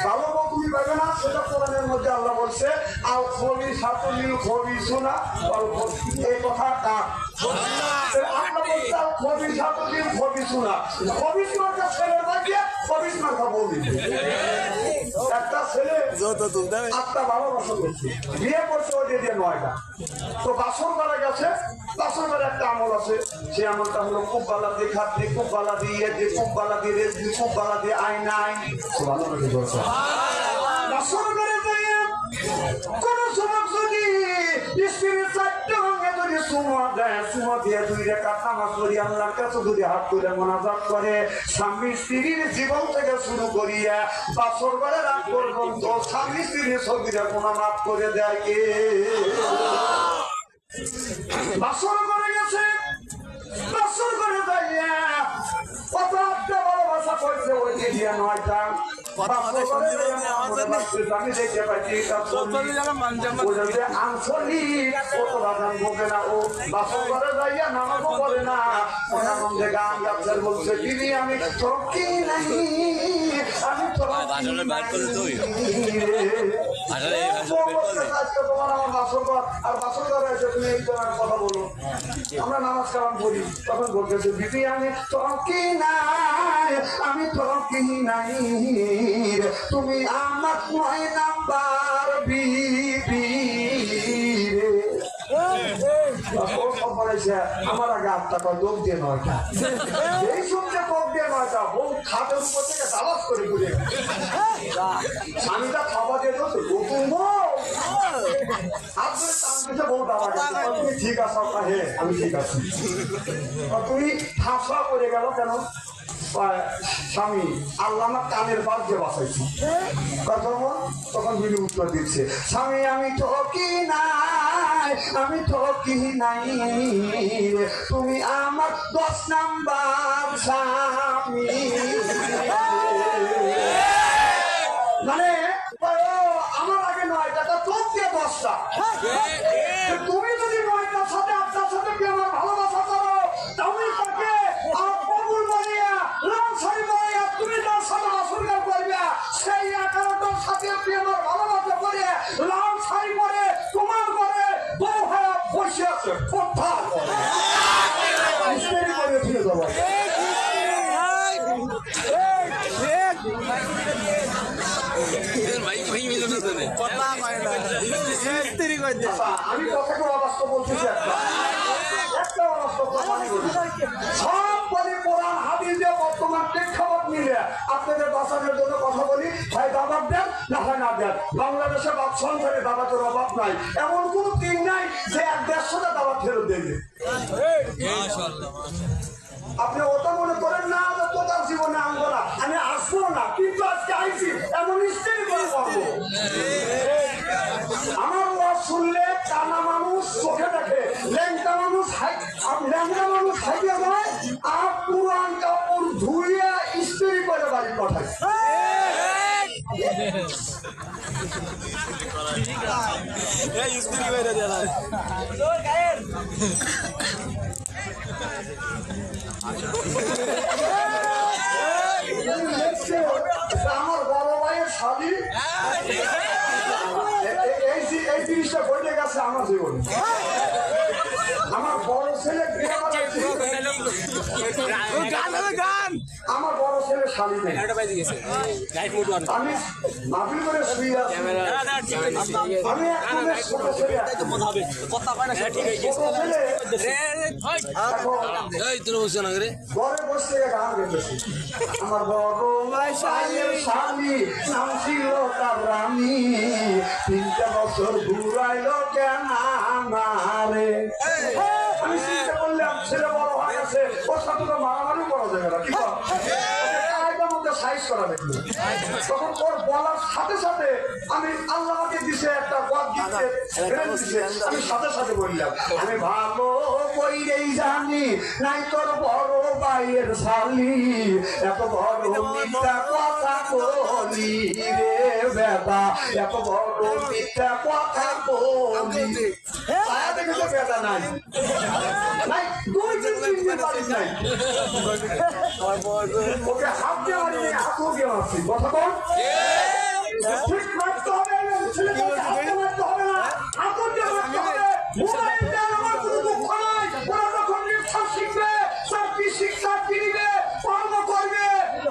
ভালো বউ তুমি পাবে না সেটা কোরআনের মধ্যে আল্লাহ বলছে আল খবি সাতুলিল খবি শোনা এই কথা কার আল্লাহ বলছে আল খবি সাতুলিল খবি শোনা খবি মার্কা ছেলের বাকি খবি মার্কা বউ দিবে একটা ছেলে 8টা ভালোবাসা করছে বিয়ে করছে ওই দিয়ে 9টা তো বাসর করা গেছে বাসর করে একটা আমল আছে সেই আমলটা হলো খুব বালা দিয়ে খাত দিয়ে খুব বালা দিয়ে খুব বালা দিয়ে রেস দিয়ে খুব বালা দিয়ে আইন আইন ভালো লাগে বাসর করে কোন সময় যদি স্ত্রীর 4টা ভাঙে যদি সুমা দেয় সুমা দিয়ে 2 রেখা নামাজ পড়ি আল্লাহর কাছে যদি হাত তুলে মোনাজাত করে স্বামী স্ত্রীর জীবন থেকে শুরু করিয়া বাসর করে রাত পর্যন্ত স্বামী স্ত্রীর ছবিটা কোনা মাফ করে দেয় কে বাসর করে গেছে বাসর করে যাইয়া কত একটা ভালোবাসা করছে ওই দিয়ে 9টা আমি দেখতে পাচ্ছি আঞ্চলিক কত বাগান বলবে না ও বাসর করে যাইয়া নামাজও করে না ওনার মধ্যে গান গাছের বলছে দিদি আমি চকি নাই আমি আজকে তোমার আমার বাসর ঘর আর বাসর ঘরে এসে তুমি এই তোমার কথা বলো। আমরা নামাজ কালাম করি তখন বলতেছে দিদি আমি থকি নাই, আমি থকি নাই রে, তুমি আমার 9 নাম্বার বিবি রে। আমার আগে 8 টাকা লোক দিয়ে 9টা, এই সবচেয়ে কম দিয়ে 9টা বউ খাটের উপর থেকে তালাশ করে ঘুরে স্বামীটা খাবার দিয়ে দিল নতুন বউ হাত ধরে টান দিতে বউ দাঁড়া গেছে। তুমি ঠিক আছো? হ্যাঁ আমি ঠিক আছি। তুমি ফাঁসা করে গেল কেন? স্বামী আল্লাহ আমার কানের বাদ দিয়ে বাঁচাইছি। তখন বিলু উত্তর দিচ্ছে স্বামী আমি ঠকি নাই, আমি ঠকি নাই, তুমি আমার 10 নাম্বার স্বামী। মানে আমার আগে 9 টাকা চোখ দিয়ে 10টা। তুমি যদি 9টার সাথে 8টার সাথে কি আমার ভালোবাসা করো, তুমি তাকে কবুল বানিয়া লাল শাড়ি বানিয়া তুমি তার সাথে আসরগার করবে, সেই 11টার সাথে আপনি আমার ভালোবাসা করে লাল শাড়ি পরে তোমার ঘরে বউ হয়ে বসে আছে কোথায় করে ফিরে যাবো। আমি কথাকে অবাস্তব বলতেছি, একটা অবাস্তব কথা সব বলি কোরআন হাদিস দিয়ে বর্তমান প্রেক্ষাপট মিলে আপনাদের বাঁচানোর জন্য কথা বলি। ভাই দাবাত দেন না হয় না দেন, বাংলাদেশে বাদ সংসারে দাবাতের অভাব নাই, এমন কোন দিন নাই যে 1-150টা দাবাত ফেরত দেবে। আপনি ওটা মনে করেন না যে তোতার জীবনে আনবো না, আমি আসবো না, কিন্তু আজকে আইছি এমন স্ত্রী করে পাবো। আমার ওয়াজ শুনলে টানা মানুষ চোখে দেখে, ল্যাংটা মানুষ হাইতে যায় আর পুরান কাপড় ধুয়ে স্ত্রী করে বাড়ি পাঠায়। আমার বড় ভাইয়ের শালী এই জিনিসটা ঘটে গেছে আমার জীবনে। আমার বড় ছেলে আমার বড় ছেলে শালী নেই, আমি মাহফিল করে শুয়ে আছি। আমি ছোট ছেলে ঘরে বসে গান গেতেছি। আমার বড় ভাইয়ের শালী নাম ছিল তার রানী, 3টা বছর ঘুরাইলো কেন আমারে। আমি চিন্তা করলাম ছেলে বড় হয়ে গেছে, ওর সাথে তো মারামারি করা যাবে না, কি সাইজ করা দেখলো। তখন ওর বলার সাথে সাথে আমি আল্লাহকে দিছে একটা আমি সাথে সাথে বললাম আমি ভালো কইরেই জানি নাই তোর বড় ভাইয়ের শালী এত বড় মিথ্যা কথা বলি রে বেটা, এত বড় মিথ্যা কথা বলি। দেখে তো বেটা নাই নাই 2-3 দিন বাড়ি নাই, ওকে হাত দিয়ে মারিনি, হাতও দিয়ে মারছি। কথা বল ঠিক মারতে হবে, ছেলেটাকে হাতে মারতে হবে না, হাতও দিয়ে মারতে হবে। মোবাইল দেওয়ার আমার কোনো দুঃখ নাই, ওরা যখন রিক্সা শিখবে চাকরি শিক্ষা কিনবে কর্ম করবে,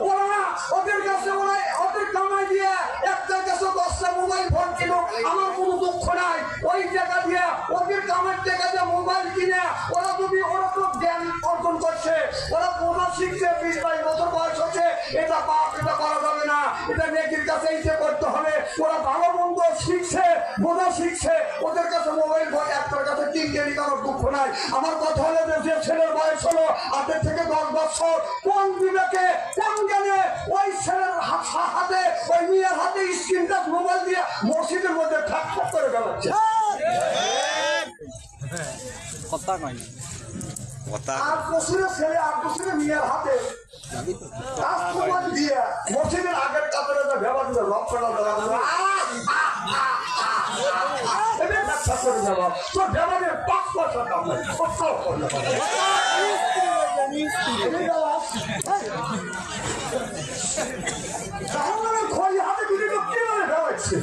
ওরা ওদের কাছে ওরা ওদের কামাই দিয়ে একটার কাছে 10টা মোবাইল ফোন কিনো, আমার কোনো দুঃখ নাই। ওই টাকা দিয়ে ওদের কামাই টাকা দিয়ে মোবাইল কিনে ওরা যদি ওরা তো জ্ঞান অর্জন করছে, ওরা বোঝা শিখছে, 20-22 বছর বয়স হচ্ছে, এটা পাপ, এটা করা যাবে না, এটা নেকির কাছে ইচ্ছে করতে হবে। ওরা ভালো মন্দ শিখছে, বোঝা শিখছে, ওদের কাছে মোবাইল ফোন একটার কাছে 3টে নিকানোর দুঃখ নাই। আমার কথা হলো যে ছেলের বয়স হলো 8 থেকে 10 বছর, কোন বিবেকে কোন জ্ঞানে ওই ছেলের হাতে ওই মেয়ের হাতে স্ক্রিন টাচ মোবাইল দিয়ে মসজিদের মধ্যে ঠাক ঠাক করে ফেলাচ্ছে। কথা কয় কথা 8 বছরের ছেলে 8 বছরের মেয়ের হাতে টাচ মোবাইল দিয়ে মসজিদের আগের কাতারে ব্যবহার করে রক্তটা দেওয়া তোর ব্যবহারের 5 পয়সা দাম নাই, কোথাও করলে তাহলে খোঁজ হাতে দিলে তো কিভাবে ভেবাচ্ছে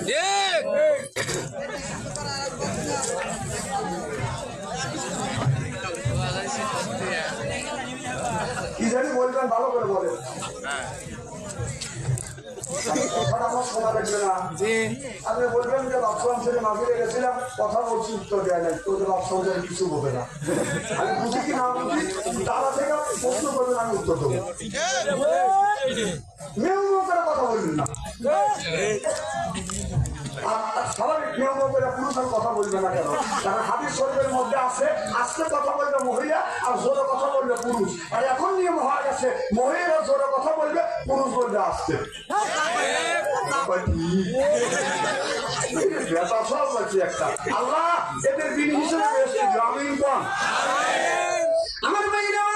কথাটা আমার শোনা দেখবে না। আপনি বলবেন যে বাপসাম ছেলে মাঝে গেছিলাম, কথা বলছি, উত্তর দেয় নাই, তোদের বাপসাম ছেলে কিছু হবে না। আমি বুঝি কি না বুঝি, তারা থেকে প্রশ্ন করবেন, আমি উত্তর দেবো। নিয়ম করে কথা বলবেন না, স্বাভাবিক নিয়ম করে পুরুষ আর কথা বলবে না। কেন? কারণ হাদিস শরীফের মধ্যে আছে আস্তে কথা বলবে মহিলা আর জোরে কথা বলবে পুরুষ। আর এখন নিয়ম হয়ে গেছে মহিলা জোরে কথা বলবে, পুরুষ বলবে আস্তে। একটা আল্লাহ এদের বিন হিসেবে গ্রামীণ কম আমার মেয়েরা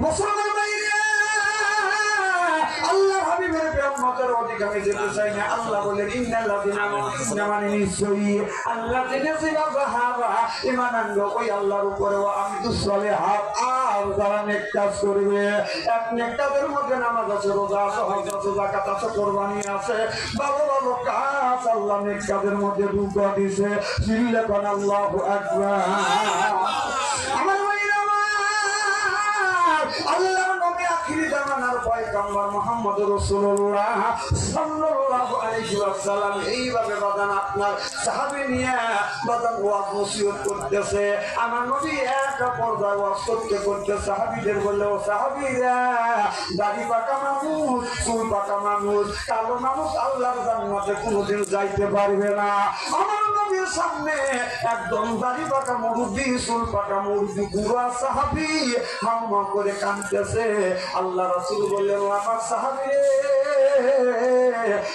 মুসলমান মেয়েরা আল্লাহ হাবিবের প্রেমের অধিক আমি যেতে চাই না। আল্লাহ বলেন ইন্নাল্লাযিনা আমানু নিশ্চয়ই আল্লাহ যিনি সাহাবা ঈমান আনলো ওই আল্লাহর উপরে ওয়া আমিলুস সালিহাত আর যারা নেক কাজ করবে। এক নেক কাজের মধ্যে নামাজ আছে, রোজা আছে, হজ আছে, যাকাত আছে, কুরবানি আছে, ভালো ভালো কাজ আল্লাহ নেক কাজের মধ্যে ঢুকা দিয়েছে। সিল্লাকান আল্লাহু আকবার। আমার ভাইরা আল্লাহর নবী আখিরি জামানার পয়গম্বর মুহাম্মদ রাসূলুল্লাহ সাল্লাল্লাহু আলাইহি ওয়াসাল্লাম এইভাবে বাদান আপনার সাহাবী নিয়ে বাদান ওয়াজ নসিহত করতেছে। আমার নবী একটা পর্দায় ওয়াজ করতে সাহাবীদের বলল, সাহাবীরা দাড়ি পাকা মানুষ, চুল পাকা মানুষ, কালো মানুষ আল্লাহর জান্নাতে কোনোদিন যাইতে পারবে না। আমার নবীর সামনে একদম দাড়ি পাকা মুরব্বি, চুল পাকা মুরব্বি বুড়া সাহাবী হাম্মা করে কাঁদতেছে। আল্লাহ রাসূল বললেন, আমার সাহাবী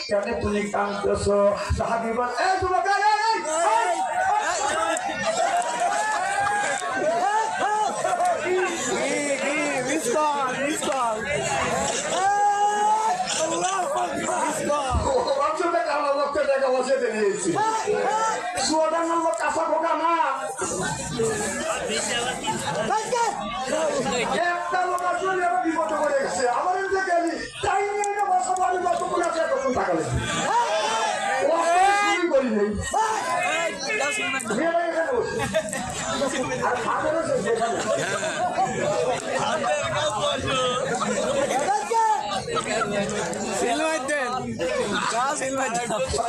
কেন তুমি কাঁদতেছ? সাহাবী বলে, এই যুবক কাঁচা খোকা না একটা লোক আসলে বিপদ করে গেছে। আমার গেলি তাই নিয়ে বসা বাড়ি যতক্ষণ আছে তখন থাকলে করি নেই আর খাবারও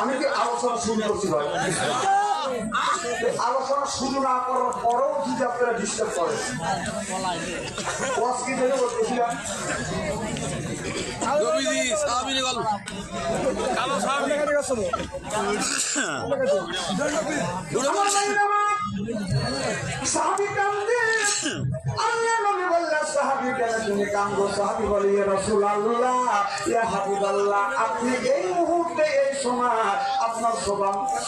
আমি কি আলোচনা শুরু করছি ভাই? আলোচনা শুরু না করার পরেও যদি আপনারা ডিস্টার্ব করেন, কি থেকে বলতেছিলাম সাহাবী কান্দে। আল্লাহ নবী বললেন, সাহাবী কেন তুমি কান্দো? সাহাবী বলে, ইয়া রাসূলুল্লাহ, ইয়া হাবিবাল্লাহ, আপনি এই মুহূর্তে এই সময় আপনার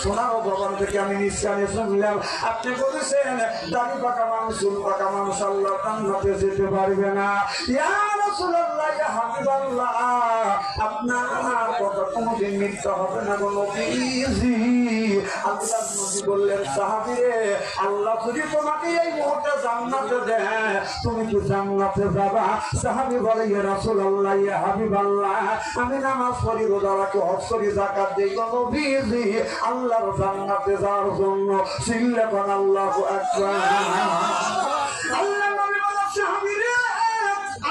সোনার জবান থেকে আমি নিঃশ্বাসে শুনলাম আপনি বলেছেন দাড়ি পাকা মানুষ, চুল পাকা মানুষ আল্লাহ জান্নাতে যেতে পারবে না। ইয়া রাসূলুল্লাহ, ইয়া হাবিবাল্লাহ, আপনার কথা কোনোদিন মিথ্যা হবে না গো নবীজি। আল্লাহ নবী বললেন, সাহাবী রে, আল্লাহ যদি তোমাকে এই মুহূর্তে জান্নাতে দেয় তুমি কি জান্নাতে যাবা? সাহাবী বলে, ইয়া রাসূলুল্লাহ, ইয়া হাবিবাল্লাহ, আমি নামাজ পড়ি, রোজা রাখি, হজ করি, যাকাত দেই গো নবীজি আল্লাহর জান্নাতে যাওয়ার জন্য। সিল্লাকান আল্লাহু আকবার। আল্লাহ নবী বলে, সাহাবী রে,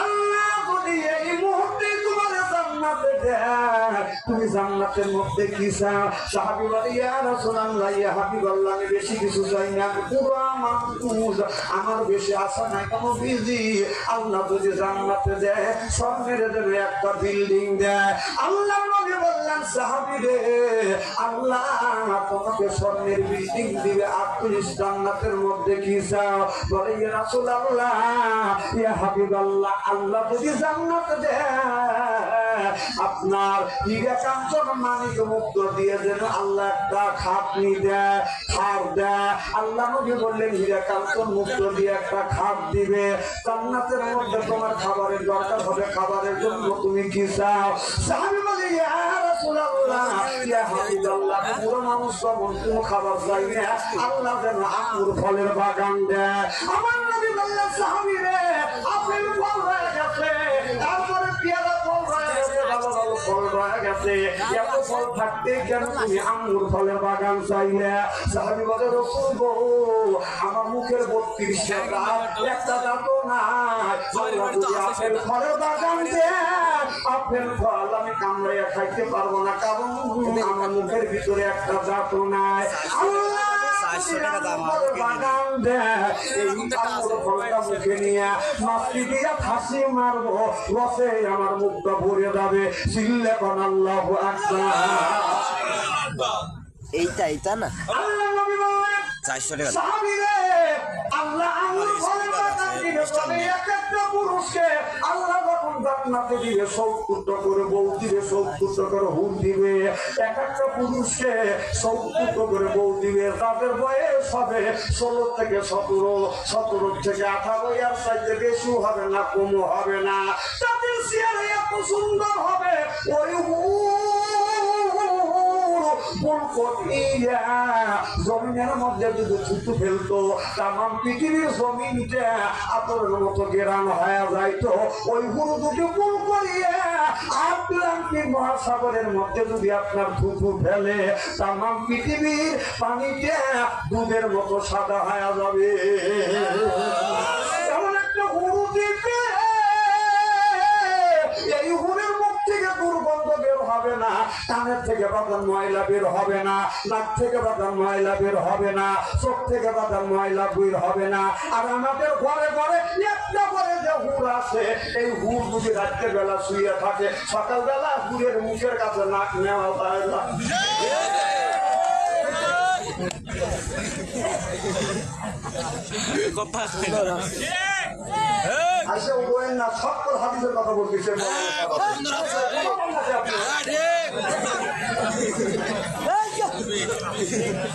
আল্লাহ যদি এই মুহূর্তে তোমার জান্নাতে দেয় তুমি জান্নাতের মধ্যে কি চাও? সাহাবী বলে, ইয়া রাসূলুল্লাহ, ইয়া হাবিবাল্লাহ, আমি বেশি কিছু চাই না, পুরো মানুষ আমার বেশি আশা নাই কোনো বিজি। আল্লাহ যদি জান্নাতে দেয় স্বর্ণের দেবে একটা বিল্ডিং দেয়। আল্লাহ নবী বললেন, সাহাবী রে, আল্লাহ তোমাকে স্বর্ণের বিল্ডিং দিবে, আর তুমি জান্নাতের মধ্যে কি চাও? বলে, ইয়া রাসূলুল্লাহ, ইয়া হাবিবাল্লাহ, আল্লাহ যদি জান্নাতে দেয় আপনার হীরা কাঞ্চন মানিক মুক্ত দিয়ে যেন আল্লাহ একটা খাটনি দেয়, খাট দেয়। আল্লাহ নবী বললেন, হীরা কাঞ্চন মুক্ত দিয়ে একটা খাট দিবে। জান্নাতের মধ্যে তোমার খাবারের দরকার হবে, খাবারের জন্য তুমি কি চাও? সাহাবী বলে, ইয়া রাসূলুল্লাহ, ইয়া হাবিবাল্লাহ, পুরো মানুষ কোনো খাবার চাই না, আল্লাহ যেন আঙ্গুর ফলের বাগান দেয়। আমার নবী বললেন, সাহাবী রে, আপেল ফল হয়ে গেছে, তারপরে পেয়ারা ফল হয়ে গেছে, ভালো ভালো ফল রয়ে গেছে, এত ফল থাকতে কেন তুমি আঙ্গুর ফলের বাগান চাইলে? সাহাবী বলে রাসূল গো আমার মুখের 32টা দাঁত, একটা দাঁতও নাই। আল্লাহ যদি আপেল ফলের বাগান দেন, আপেল ফল আমি কামড়াইয়া খাইতে পারবো না, কারণ আমার মুখের ভিতরে একটা দাঁতও নাই। আল্লাহ বাগান দেয়, এই আঙ্গুর ফলটা মুখে নিয়ে মাছটি দিয়া ফাঁসি মারবো, রসে আমার মুখটা ভরে যাবে। চিল্লে কোন আল্লাহু আকবার। এইটা না আল্লাহ নবী বলেন 400 টাকা সাহাবীরে আল্লাহ আঙ্গুর ফলের বাগান দিবে বলে এক একটা পুরুষকে আল্লাহ যখন জান্নাতে দিবে 70টা করে বউ দিবে, 70টা করে হুর দিবে। এক একটা পুরুষকে 70টা করে বউ দিবে। তাদের বয়স হবে 16 থেকে 17, 17 থেকে 18, আর চাইতে বেশি হবে না, কমও হবে না। তাদের চেহারা এত সুন্দর হবে, ওই জমিনের মধ্যে যদি ছুটু ফেলতো তামাম পৃথিবীর জমিনটা আতরের মতো গেরান হয়ে যাইতো। ওই গুরু দুটি পুল করিয়ে আটলান্টিক মহাসাগরের মধ্যে যদি আপনার থুতু ফেলে তামাম পৃথিবীর পানিটা দুধের মতো সাদা হয়ে যাবে। এমন একটা গুরু দিবে, এই হুরের মুখ থেকে দুর্গন্ধ বের হবে না, কানের থেকে বাদাম ময়লা বের হবে না, নাক থেকে বাদাম ময়লা বের হবে না, চোখ থেকে বাদাম ময়লা বের হবে না। আর আমাদের ঘরে ঘরে একটা করে যে হুর আছে, এই হুর যদি রাত্রে বেলা শুয়ে থাকে, সকালবেলা হুরের মুখের কাছে নাক নেওয়া যায় না। আচ্ছা বলেন না, সকল হাদিসের কথা বলতেছে।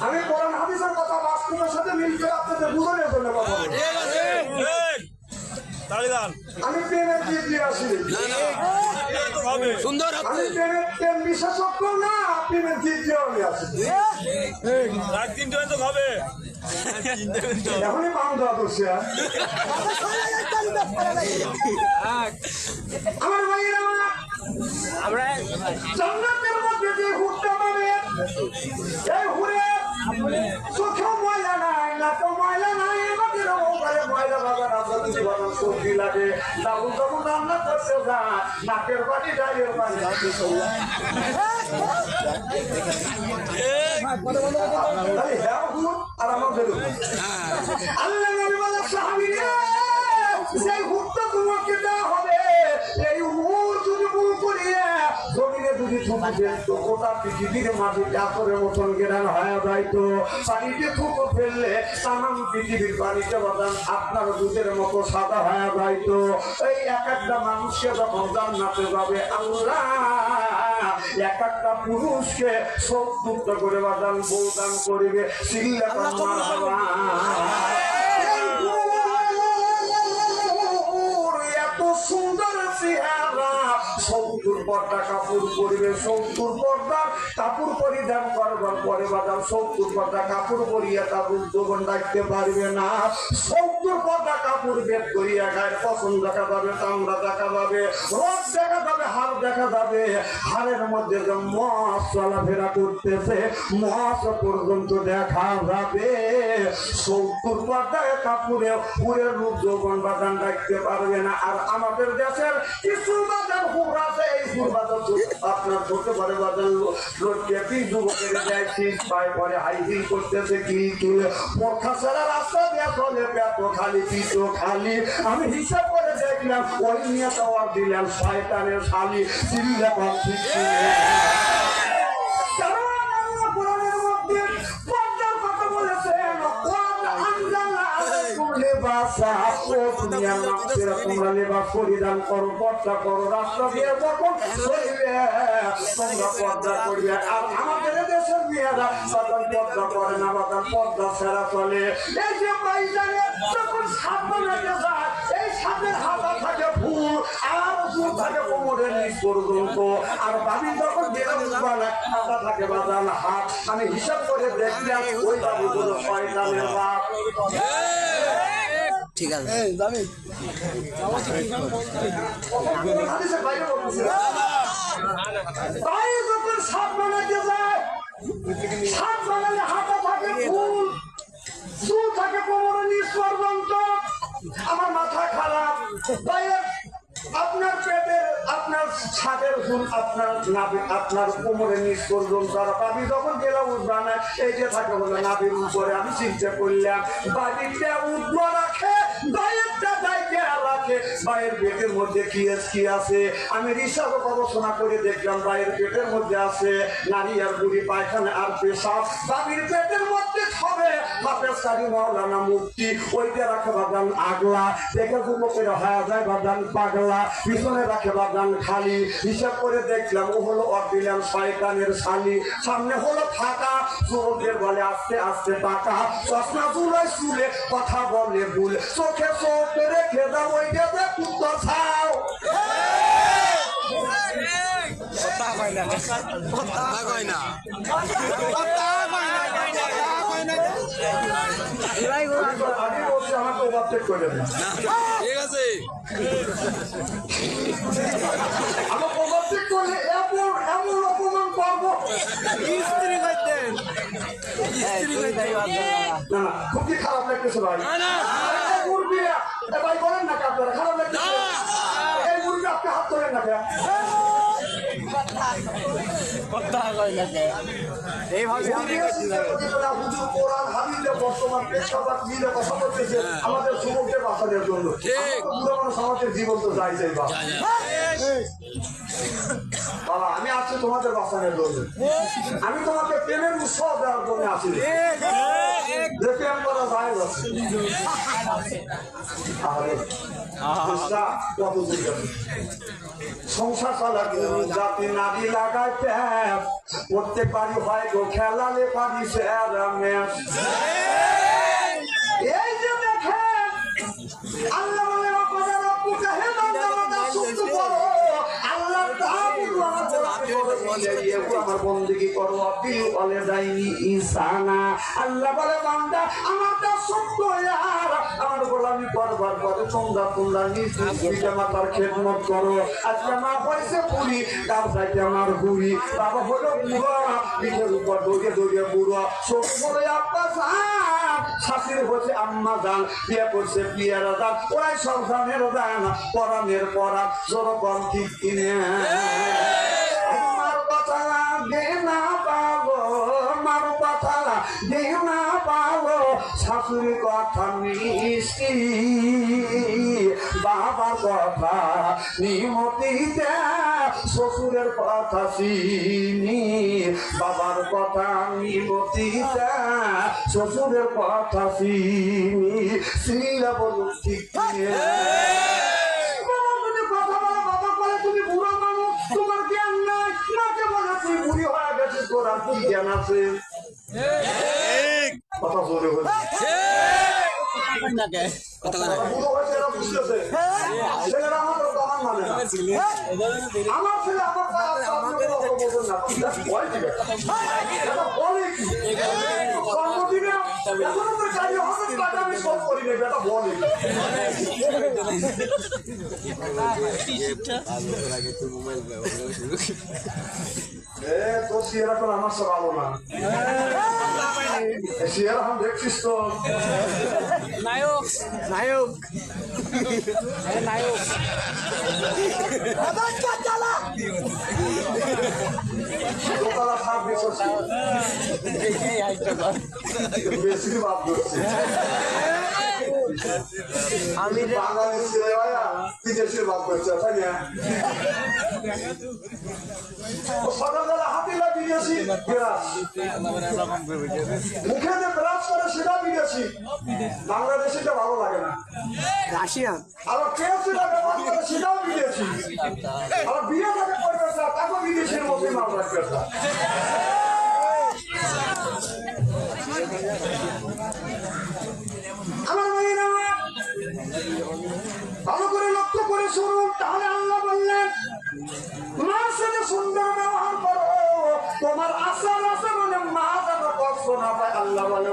আমি কোরআন হাদিসের কথা বাস্তবের সাথে মিলতে আপনাদের বুঝানোর জন্য কথা বলছি। আমি প্রেমের দিক দিয়ে আসি, সুন্দর আমি প্রেম বিশেষজ্ঞ না, প্রেমের দিক দিয়ে আমি আসি। এখনই পাম দেওয়া করছে। আমার ভাইয়েরা আমরা জান্নাতের মধ্যে যে হুরটা পাবে, এই হুরে চোখেও ময়লা নাই, নাকেও ময়লা নাই, আমাদের ওখানে ময়লা বাবার আপনাদের জীবনের সবজি লাগে। দাবু যখন রান্না করতে যায়, নাকের পানি ডাইয়ের পানি আর আমাদের আল্লাহ নবী বলেন সাহাবীরা সেই হুরটা তোমাকে দেওয়া হবে। এই হুর যদি ভুল করিয়ে জমিনে যদি থুতু ফেলতো, গোটা পৃথিবীর মাঝে চাপরের মতন গেরান হয়ে যাইতো। পানিতে থুতু ফেললে তামাম পৃথিবীর পানিতে বাদাম আপনার দুধের মতো সাদা হয়ে যাইতো। এই এক একটা মানুষকে যখন জান্নাতে যাবে, আল্লাহ এক একটা পুরুষকে 70টা করে বাদাম বউ দান করিবে। সিল্লা এত সুন্দর চেহারা, 70 পর্দা কাপড় পরিবে, 70 পর্দা কাপড় পরিধান করবার পরে বাদাম 70 পর্দা কাপড় পরিয়া তাদের যৌবন রাখতে পারবে না। 70 পর্দা কাপড় বেদ করিয়া গায়ের পছন্দ দেখা যাবে, চামড়া দেখা যাবে, রথ দেখা যাবে, হাড় দেখা যাবে। হাড়ের মধ্যে যে মাছ চলাফেরা করতেছে, মাছ পর্যন্ত দেখা যাবে। 70 পর্দায় কাপড়ে পুরের রূপ যৌবন বাদান রাখতে পারবে না। আর আমাদের দেশের কিছু বাজার হুর আছে, এই হুর বাজার আপনার ধরতে পারে বাজার লোককে যুবকের দেয় শীত পায় পরে হাই হিল করতেছে, কিল কিল পক্ষা ছাড়া রাস্তা দেওয়া চলে, পেট খালি পিঠ খালি। আমি হিসাব করে দেখলাম ওই নিয়ে টাওয়ার দিলাম শয়তানের শালি। চিল্লা পাচ্ছি তোমরা লেবাস পরিধান করো, পর্দা করো, রাস্তা দিয়ে যখন চলবে তোমরা পর্দা করবে। আর আমাদের দেশের মেয়েরা তখন পর্দা করে না, বাগান পর্দা ছেড়া চলে। এই যে বাইজানে যখন সাবধানে যায়, এই সাদের হাতা থাকে ফুল আর ফুল থাকে কোমরের নিচ পর্যন্ত। আর বাবি যখন হাতা থাকে বাজান হাত। আমি হিসাব করে দেখলাম ওই বাবুগুলো শয়তানের বাপ। ঠিক আছে হাদিসের বাইরে বলতেছি। তাই যখন সাপ বানাতে যায়, সাপ বানালে হাতে থাকে ফুল, চুল থাকে কোমরের নিচ পর্যন্ত। আমার মাথা খারাপ, তাই আপনার পেটের, আপনার ছাদের চুল, আপনার নাভি, আপনার কোমরের নিচ পর্যন্ত। আর আমি যখন গেলাম উদ্যানায়, এই যে থাকে হলো নাভির উপরে। আমি চিন্তা করলাম বাড়িটা উদ্য রাখে, বাইরটা দায়িত্বে রাখে, বাইরের পেটের মধ্যে কি আছে। আমি রিসার্চ গবেষণা করে দেখলাম বাইরের পেটের মধ্যে আছে নারী আর বুড়ি পায়খানা আর পেশাব। বাবির পেটের মধ্যে হবে বাপের সারি মাওলানা মুক্তি, ওইটা রাখে বাগান আগলা। দেখে যুবকের হয়ে যায় বাগান পাগলা, পিছনে রাখে বাগান খালি। হিসাব করে দেখলাম ও হলো অর্ডিনাল শয়তানের শালি। সামনে হলো ফাঁকা, যুবকের বলে আস্তে আস্তে টাকা। চশমা চুলায় চুলে কথা বলে ভুল, চোখে চোখ রেখে দাও ওই গেছে কুত্তা ছাও। আগে বলছি আমাকে ওভারটেক করে দেন, ঠিক আছে আমাকে ওভারটেক করলে এমন এমন অপমান করবো। না না, খুবই খারাপ লাগতেছে ভাই। এই মুরগিরা, এ ভাই বলেন না আপনারা খারাপ লাগতেছে? এই মুরগি আপনি হাত ধরেন না কেন? বর্তমান প্রেক্ষাপট মিলে কথা বলতেছে আমাদের যুবকদের বাঁচানোর জন্য। সমাজের জীবন তো যাই যাই বাবা, আমি আছি তোমাদের বাঁচানোর জন্য। আমি তোমাকে প্রেমের উৎসাহ দেওয়ার জন্য আছি, যে প্রেম করা যায় সংসার চালা জাতি নারী লাগায় প্যাপ, প্রত্যেক বাড়ি হয় গো খেলালে পারি ম্যাচ। এই যে দেখেন আল্লাহ বলে আমার বন্দেগী করো, বলে যায়নি ইসানা। আল্লাহ বলে বান্দা আমার তা সত্য, আমার গোলামি করবার পরে তোমরা তোমরা নিজ পিতা মাতার খেদমত করো। আজকে মা হয়েছে পুরি, তার সাইতে আমার বুড়ি, বাবা হলো বুড়ো, পিঠের উপর দৌড়ে দৌড়ে বুড়ো, চোখ বলে আব্বা যান, শাশুড়ি হচ্ছে আম্মা যান, বিয়ে করছে বিয়েরা যান, ওরাই সংসারের যান, পরাণের পরা জোর কম ঠিক কিনে। মার কথা দে না পাবো, মার কথা দে না পাবো, শাশুড়ি কথা মিষ্টি, বাবার কথা নিমতিতে, শ্বশুরের কথা চিনি, বাবার কথা নিমতিতে, শ্বশুরের কথা চিনি। চিনিলে বলুন ঠিক কিনে। জ্ঞান আছে কথা জোরে বলে বুঝতেছে ছেলেরা আমার মানে আমার ছেলে আমার বলে কি জন্মদিনে আমি সব করি না বেটা বলে তো সিয়ারা তো আমার সব আলো না, সিয়ারা हम দেখছিস তো নায়ক নায়ক নায়ক দোতলা সাপ বেশি বাপ করছে। আমি বাঙালি ছেলে ভাইয়া বিদেশের বাপ করছে, তাই না? সকালবেলা হাতে লাগিয়েছি ব্রাশ, মুখে যে ব্রাশ করে সেটা বিদেশি, বাংলাদেশিটা ভালো লাগে না। রাশিয়ান আবার কেউ সেটা ব্যবহার করে সেটাও বিদেশি, আবার বিয়ে যাকে করবে তাকে বিদেশের মধ্যে মাল রাখবে। আমার ভাইয়েরা ভালো করে লক্ষ্য করে শুনুন, তাহলে আল্লাহ বললেন মার সাথে সুন্দর ব্যবহার করো, তোমার আসার আচরণে মা যেন কষ্ট না পায়। আল্লাহ বলে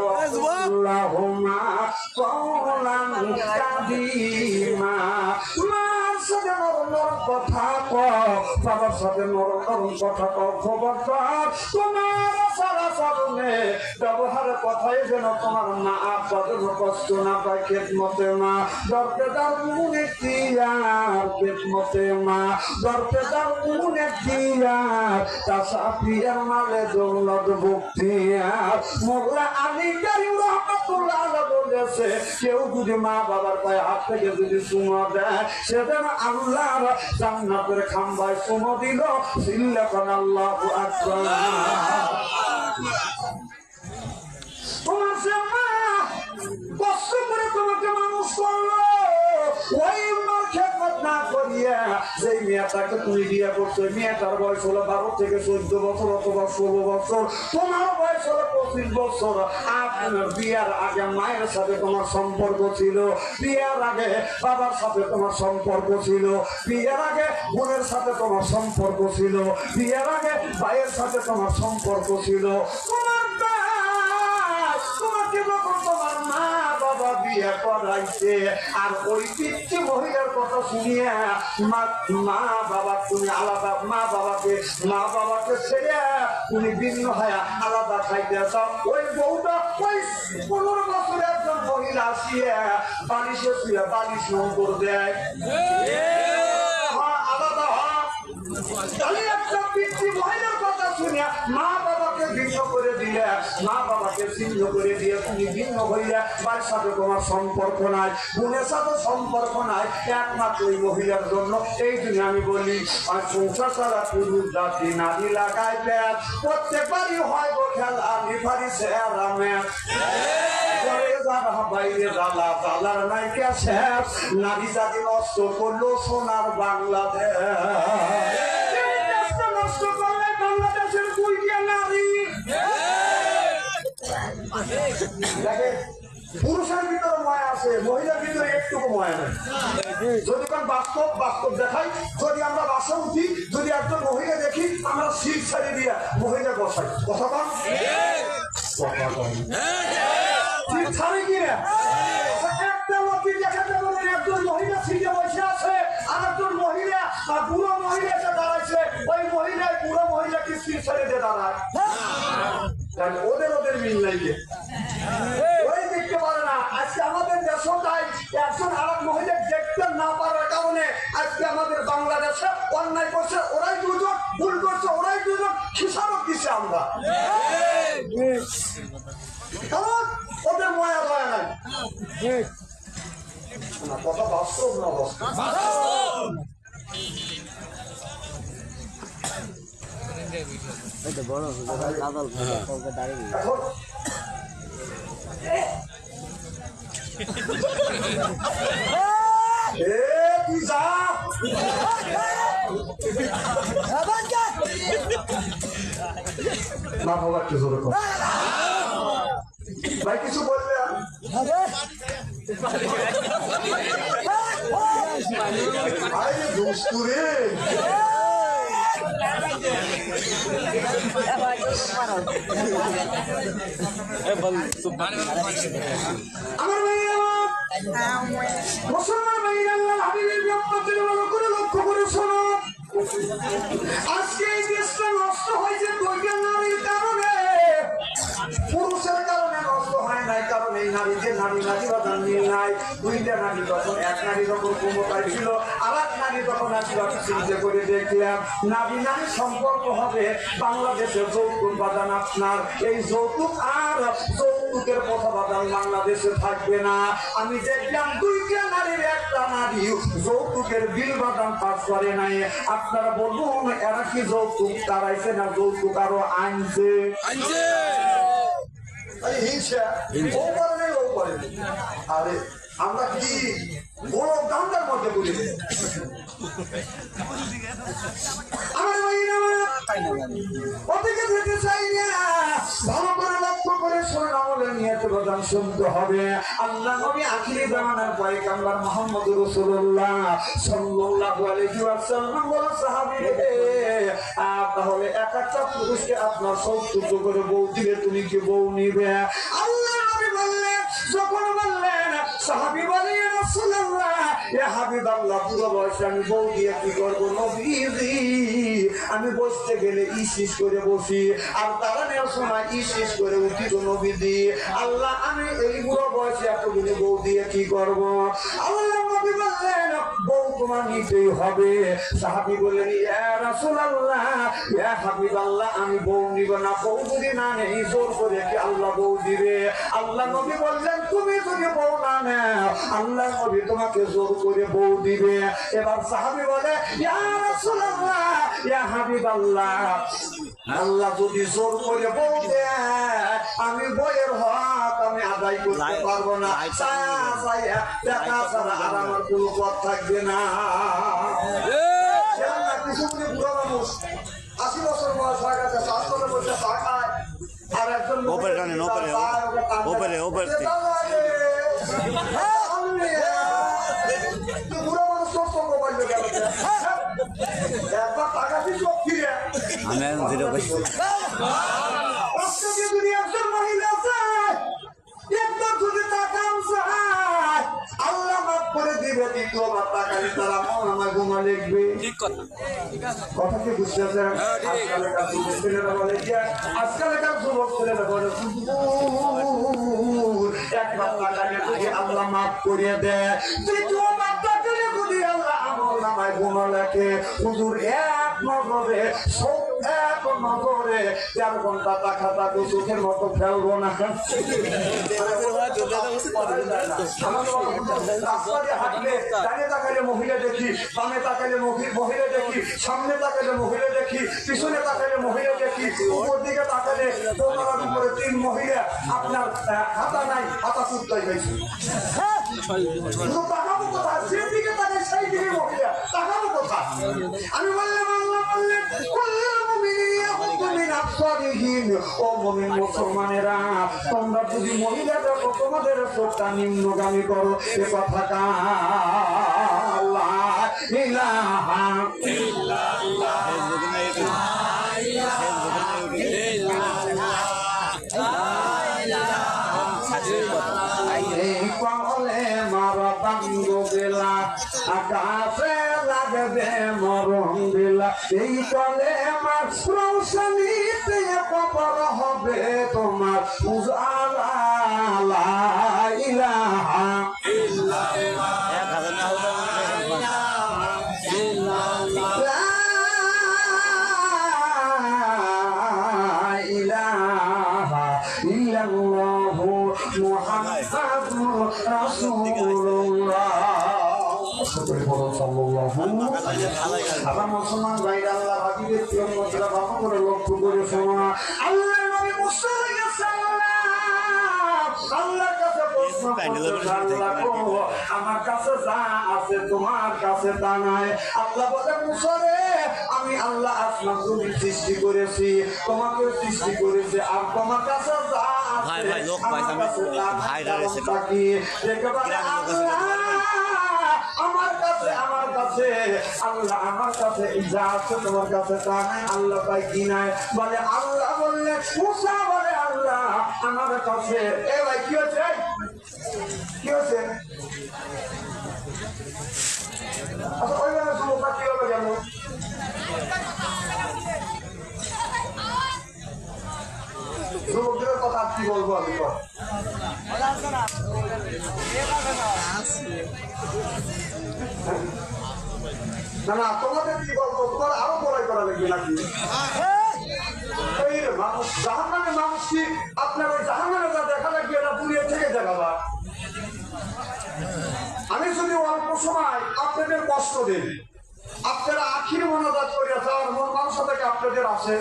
আল্লাহুম্মা কওলান কাদিমা, মার সাথে নরম কথা কও, বাবার সাথে নরম নরম কথা কও। খবরদার তোমার আচরণে ব্যবহারের কথাই যেন তোমার মা আব্বা যেন কষ্ট না পায়। খেদমতে মা দরপেদার মনে দিয়ার, খেদমতে মা দরপেদার মনে দিয়ার, তাসাফিয়ার মালে দৌলত বক্তিয়ার। মোল্লা আলী কারিম রহমাতুল্লাহ আলাইহি বলেছে, কেউ যদি মা বাবার পায়ে হাত থেকে যদি চুমো দেয়, সে যেন আল্লাহর জান্নাতের খাম্বায় চুমো দিল। সিল্লাকান আল্লাহু আকবার। তোমার সে মা কষ্ট করে তোমাকে মানুষ করলো, ওই মার খেদমত না করিয়া যেই মেয়েটাকে তুমি বিয়ে করছো, মেয়েটার বয়স হলো 12 থেকে 14 বছর অথবা 16 বছর, তোমার বয়স হলো 25 বছর। আপনার বিয়ার আগে মায়ের সাথে তোমার সম্পর্ক ছিল, বিয়ার আগে বাবার সাথে তোমার সম্পর্ক ছিল, বিয়ার আগে বোনের সাথে তোমার সম্পর্ক ছিল, বিয়ার আগে ভাইয়ের সাথে তোমার সম্পর্ক ছিল। তোমাকে যখন তোমার মা বাবা বিয়ে করাইছে, আর ওই পিতৃ মহিলার কথা শুনিয়ে মা বাবা তুমি আলাদা, মা বাবাকে ছেড়ে তুমি ভিন্ন হয়ে আলাদা খাইতে চাও, ওই বউটা ওই 15 বছরের একজন মহিলা আসিয়ে বালিশে শুয়ে বালিশ নম্বর দেয়, আলাদা হয়। একটা পিতৃ মহিলার কথা শুনিয়া মা বাবাকে ভিন্ন করে দিলে, মা বাবাকে ছিন্ন করে দিয়ে তুমি ভিন্ন হইলে, তার সাথে তোমার সম্পর্ক নাই, বোনের সাথে সম্পর্ক নাই, একমাত্র ওই মহিলার জন্য। এই জন্য আমি বলি, আর সংসার ছাড়া পুরুষ জাতি নারী লাগায় ব্যাগ, প্রত্যেকবারই হয় গো খেলা নিভারি সেরা ম্যাচ। বাইরে জ্বালা জ্বালার নাইকা শেষ, নারী জাতি নষ্ট করলো সোনার বাংলাদেশ। নষ্ট করলে বাংলাদেশের কুইটিয়া নারী। পুরুষের ভিতরে ময়া আছে, মহিলার ভিতরে একটুকু ময়া নেই। যদি কোন বাস্তব দেখাই, যদি আমরা বাসা উঠি, যদি একজন মহিলা দেখি, আমরা সিট ছাড়ি দিয়ে মহিলা বসাই। কথা কন সিট ছাড়ি কিনা একটা লোককে দেখাতে পারেন, একজন মহিলা সিটে বসে আছে, আর একজন মহিলা বুড়ো মহিলা এসে দাঁড়াইছে, ওই মহিলায় বুড়ো মহিলাকে সিট ছাড়ি দিয়ে দাঁড়ায়। ওদের মিল নাই, ওই দেখতে পারে না। আজকে আমাদের দেশটাই একজন আরেক মহিলা দেখতে না পারার কারণে আজকে আমাদের বাংলাদেশে অন্যায় করছে ওরাই দুজন, ভুল করছে ওরাই দুজন, খিসারক দিচ্ছে আমরা। কারণ ওদের ময়া দয়া নাই। কথা বাস্তব না বাস্তব। বড় দাঁড়িয়ে তুই যা না বাবা, একটু জোরে কর ভাই, কিছু বললে দুস্তুরে আমার মুসলমান ভাইরা, আল্লাহ হাবিবের রহমতের ভালো করে লক্ষ্য করে শোনো। আজকে এই দেশটা নষ্ট হয়েছে দুইটা নারীর কারণে, পুরুষের কারণে নষ্ট হয় নাই। কারণ এই নারী যে নারী বাজার মিল নাই। দুইটা নারী তখন, এক নারী যখন ক্ষমতায় ছিল, আর এক নারী তখন আসলে চিন্তা করে দেখলাম নারী সম্পর্ক হবে। বাংলাদেশে যৌতুক বাজান আপনার, এই যৌতুক আর যৌতুকের কথা বাজান বাংলাদেশে থাকবে না। আমি দেখলাম দুইটা নারীর একটা নারী যৌতুকের বিল বাজান পাস করে নাই। আপনারা বলুন, এরা কি যৌতুক তারাইছে না যৌতুক আরো আনছে? হিংসা ও করে ও করে। আরে আমরা কি বড় গান্ডার মধ্যে বলি? ওদিকে যেতে চাই না, ভালো করে লক্ষ্য করে শোনেন, আমলের নিয়তে প্রদান শুনতে হবে। আল্লাহ নবী আখিরি জামানার পয়গম্বর মুহাম্মদ রাসূলুল্লাহ সাল্লাল্লাহু আলাইহি ওয়াসাল্লাম বলেন, সাহাবীরা তাহলে এক একটা পুরুষকে আপনার 70 করে বউ দিলে তুমি কি বউ নিবে? আল্লাহ নবী বললেন, যখন বললেন সাহাবী বলেন, রাসূলুল্লাহ এ হাবিবাল্লাহ পুরো বয়সে আমি বউ দিয়ে কি করবো নবীজি আমি বসতে গেলে ইসিস করে বসি আর দাঁড়ানোর সময় ইসিস করে উঠি তো নবীজি আল্লাহ আমি এই বুড়ো বয়সে এতগুলো বউ দিয়ে কি করবো আল্লাহ নবী বললেন বউ তোমার নিতেই হবে সাহাবী বললেন ইয়া রাসূলুল্লাহ ইয়া হাবিবাল্লাহ আমি বউ নিব না বউ যদি না নেই জোর করে কি আল্লাহ বউ দিবে আল্লাহ নবী বললেন তুমি যদি বউ না নাও আল্লাহ নবী তোমাকে জোর করে বউ দিবে এবার সাহাবী বলে ইয়া রাসূলুল্লাহ ইয়া হাবিবাল্লাহ আল্লাহ যদি জোর করে বউ দেয় আমি বইয়ের হক আমি আদায় করতে পারবো না টাকা ছাড়া আর আমার কোনো পথ থাকবে না কিছু বুড়ো মানুষ 80 বছর বয়স হয়ে গেছে শাসনে বসে পাখায় আর একজন ওপরে টানেন ওপরে ওপরে বুড়ো মানুষ তোর সঙ্গ পাইল গেল একবার টাকা দিয়ে চোখ ফিরে আমি এখন জিরো করছি যদি একজন মহিলা চায় একবার যদি টাকা চায় আল্লাহ মাফ করে দিবে দ্বিতীয়বার টাকা তারা আমার ঘুমা লিখবে ঠিক কথা কথা কি বুঝতে পারছেন আজকালকার যুবক ছেলেরা বলে যে আজকালকার যুবক ছেলেরা বলে একবার টাকা দিয়ে আল্লাহ মাফ করিয়ে দেয় দ্বিতীয়বার টাকা দিয়ে আল্লাহ আমল নামায় গুনাহ লেখে হুজুর এক নজরে এক নজরে 4 ঘন্টা টাকা তাকে চোখের মতো ফেলবো না হাঁটলে ডানে তাকাইলে মহিলা দেখি বামে তাকাইলে মহিলা দেখি সামনে তাকাইলে মহিলা দেখি পিছনে তাকাইলে মহিলা দেখি উপর দিকে তাকাইলে দোতলার উপরে 3 মহিলা আপনার হাতা নাই হাতা চুপটাই হয়েছে তাকাবো কোথায় যেদিকে তাকাই সেই দিকে মহিলা তাকাবো কোথায় আমি বললাম আল্লাহ বললেন ও মুমিন মুসলমানেরা তোমরা যদি মহিলা দেখো তোমাদের চোখটা নিম্নগামী করো এ কথা আল্লাহ ইলাহা কলে মার বাঙ্গ বেলা আকাশে লাগবে মরম বেলা এই কলে মার রৌশনীতে কবর হবে তোমার উজালা লা ইলাহা মুহাম্মাদুর রাসূলুল্লাহ আমার মুসলমান ভাইরা আল্লাহ হাবিবের প্রিয় মতরা ভালো করে লক্ষ্য করে শোনা আল্লাহ নবী মুসা আলাইহিস সালাম আল্লাহর কাছে প্রশ্ন করলেন আমার কাছে যা আছে তোমার কাছে তা নাই আল্লাহ বলে মুসা রে আমি আল্লাহ আসমান জমিন সৃষ্টি করেছি তোমাকে সৃষ্টি করেছি আর তোমার কাছে যা আছে আমার কাছে আল্লাহ আমার কাছে যা আছে তোমার কাছে তা নাই আল্লাহ তাই কি নাই বলে আল্লাহ বললে মুসা বলে আল্লাহ আমার কাছে এ ভাই কি হচ্ছে আচ্ছা ওই জন্য যুবকরা কি হবে কেন যুবকদের কথা কি বলবো আমি না তোমাদের কি বলবো তোমার আরো বড়াই করা লাগবে নাকি মানুষ জাহান্নামে মানুষ কি আপনার ওই জাহান্নামে যা দেখা লাগবে না পুড়িয়ে থেকে দেখাবা আমি যদি অল্প সময় আপনাদের কষ্ট দিই আপনারা আখির মনোজাত করিয়া যাওয়ার মন মানুষ থেকে আপনাদের আছে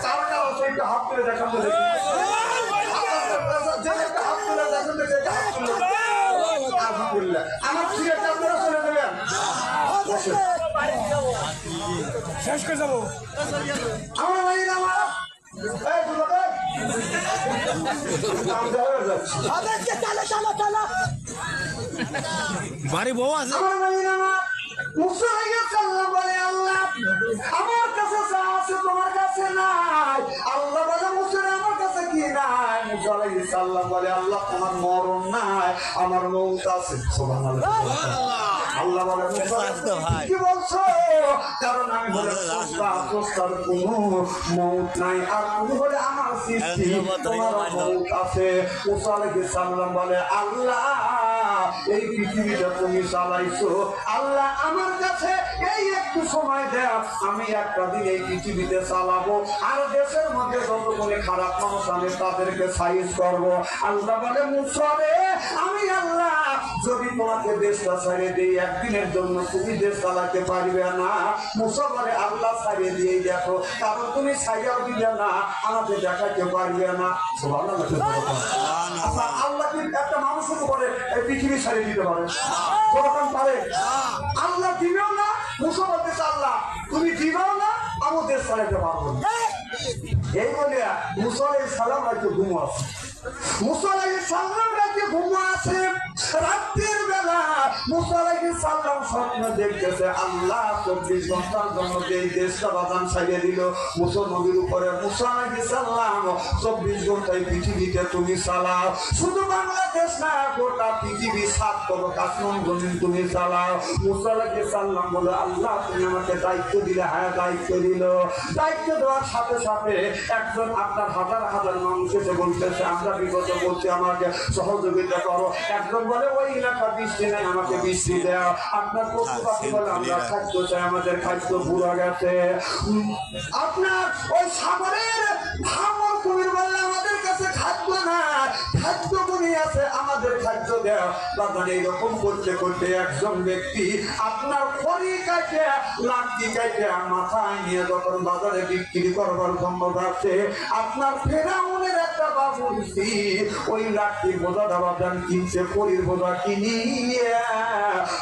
কার কার আছে একটা হাত তুলে দেখান তো দেখি হাত তুলে দেখান আলহামদুলিল্লাহ আমার সিলেটে আপনারা চলে যাবেন শেষ করে যাবো আমার ভাই আমার বাড়ি বউ আছে আমার ভাই আমার মুসা আলাইহিস সালাম বলে আল্লাহ আমার কাছে যা আছে তোমার কাছে নাই। আল্লাহ বলে মুসা আমার কাছে কি নাই? মুসা আলাইহিস সালাম বলে আল্লাহ তোমার মরণ নাই, আমার মউত আছে। সুবহানাল্লাহ। আল্লাহ বলে কি বলছো? কারণ আমি বলে সুস্তার কোনো মউত নাই, আর আমি বলে আমার সৃষ্টি তোমার মউত আছে। মুসা আলাইহিস সালাম বলে আল্লাহ এই পৃথিবীটা তুমি চালাইছো, আল্লাহ আমার কাছে এই একটু সময় দাও, আমি একটা দিন এই পৃথিবীতে চালাবো, আর দেশের মধ্যে যতগুলি খারাপ মানুষ আমি তাদেরকে সাইজ করবো। আল্লাহ বলে মুসা রে আমি আল্লাহ যদি তোমাকে দেশটা ছাড়িয়ে দিই একদিনের জন্য তুমি দেশ চালাতে পারবে না। মুসা বলে আল্লাহ ছাড়িয়ে দিয়ে দেখো, কারণ তুমি ছাইয়াও দিলে না আমাকে দেখাতে পারবে না। আচ্ছা আল্লাহ কি একটা মানুষের উপরে এই পৃথিবী ছাড়িয়ে দিতে পারে? কোনরকম পারে? আল্লাহ দিবেও না। মুসা বলতেছে আল্লাহ তুমি দিবেও না, আমি দেশ ছাড়াইতে পারবো না। এই বলে মুসা আলাইহিস সালাম রাতে ঘুমো আছে। মুসা আলাইহিস সালাম রাতে ঘুমো আছে। রাতের বেলা মুসা আলাইহিস সালাম স্বপ্ন দেখতেছে আল্লাহ 24 ঘন্টার জন্য এই দেশটা বাদান ছাইয়ে দিল মুসা নবীর উপরে। মুসা আলাইহিস সালাম 24 ঘন্টায় পৃথিবীতে তুমি চালাও, শুধু বাংলাদেশ না গোটা পৃথিবী 7 তবক আসমান জমিন তুমি চালাও। মুসা আলাইহিস সালাম বলে আল্লাহ তুমি আমাকে দায়িত্ব দিলে। হ্যাঁ দায়িত্ব দিল। দায়িত্ব দেওয়ার সাথে সাথে একজন আপনার হাজার হাজার মানুষ এসে বলতেছে আমরা বিপদ করছি আমাকে সহযোগিতা করো। একজন বলে ওই এলাকা বৃষ্টি নেই আমাকে বৃষ্টি দেওয়া। আপনার পশু পাখি বলে আমরা খাদ্য চাই আমাদের খাদ্য পুরা গেছে। আপনার ওই সাগরের ভাঙর কুমির বললে আমাদের কাছে খাদ্য না, খাদ্য বনি আছে আমাদের খাদ্য দেওয়া। বাজারে এইরকম করতে করতে একজন ব্যক্তি আপনার খড়ি কাটে লাঠি কাটে মাথায় নিয়ে যখন বাজারে বিক্রি করবার জন্য যাচ্ছে আপনার ফেরাউনের একটা বাবুর ওই লাঠি বোঝা দাবাদান কিনছে, খড়ির বোঝা কিনিয়ে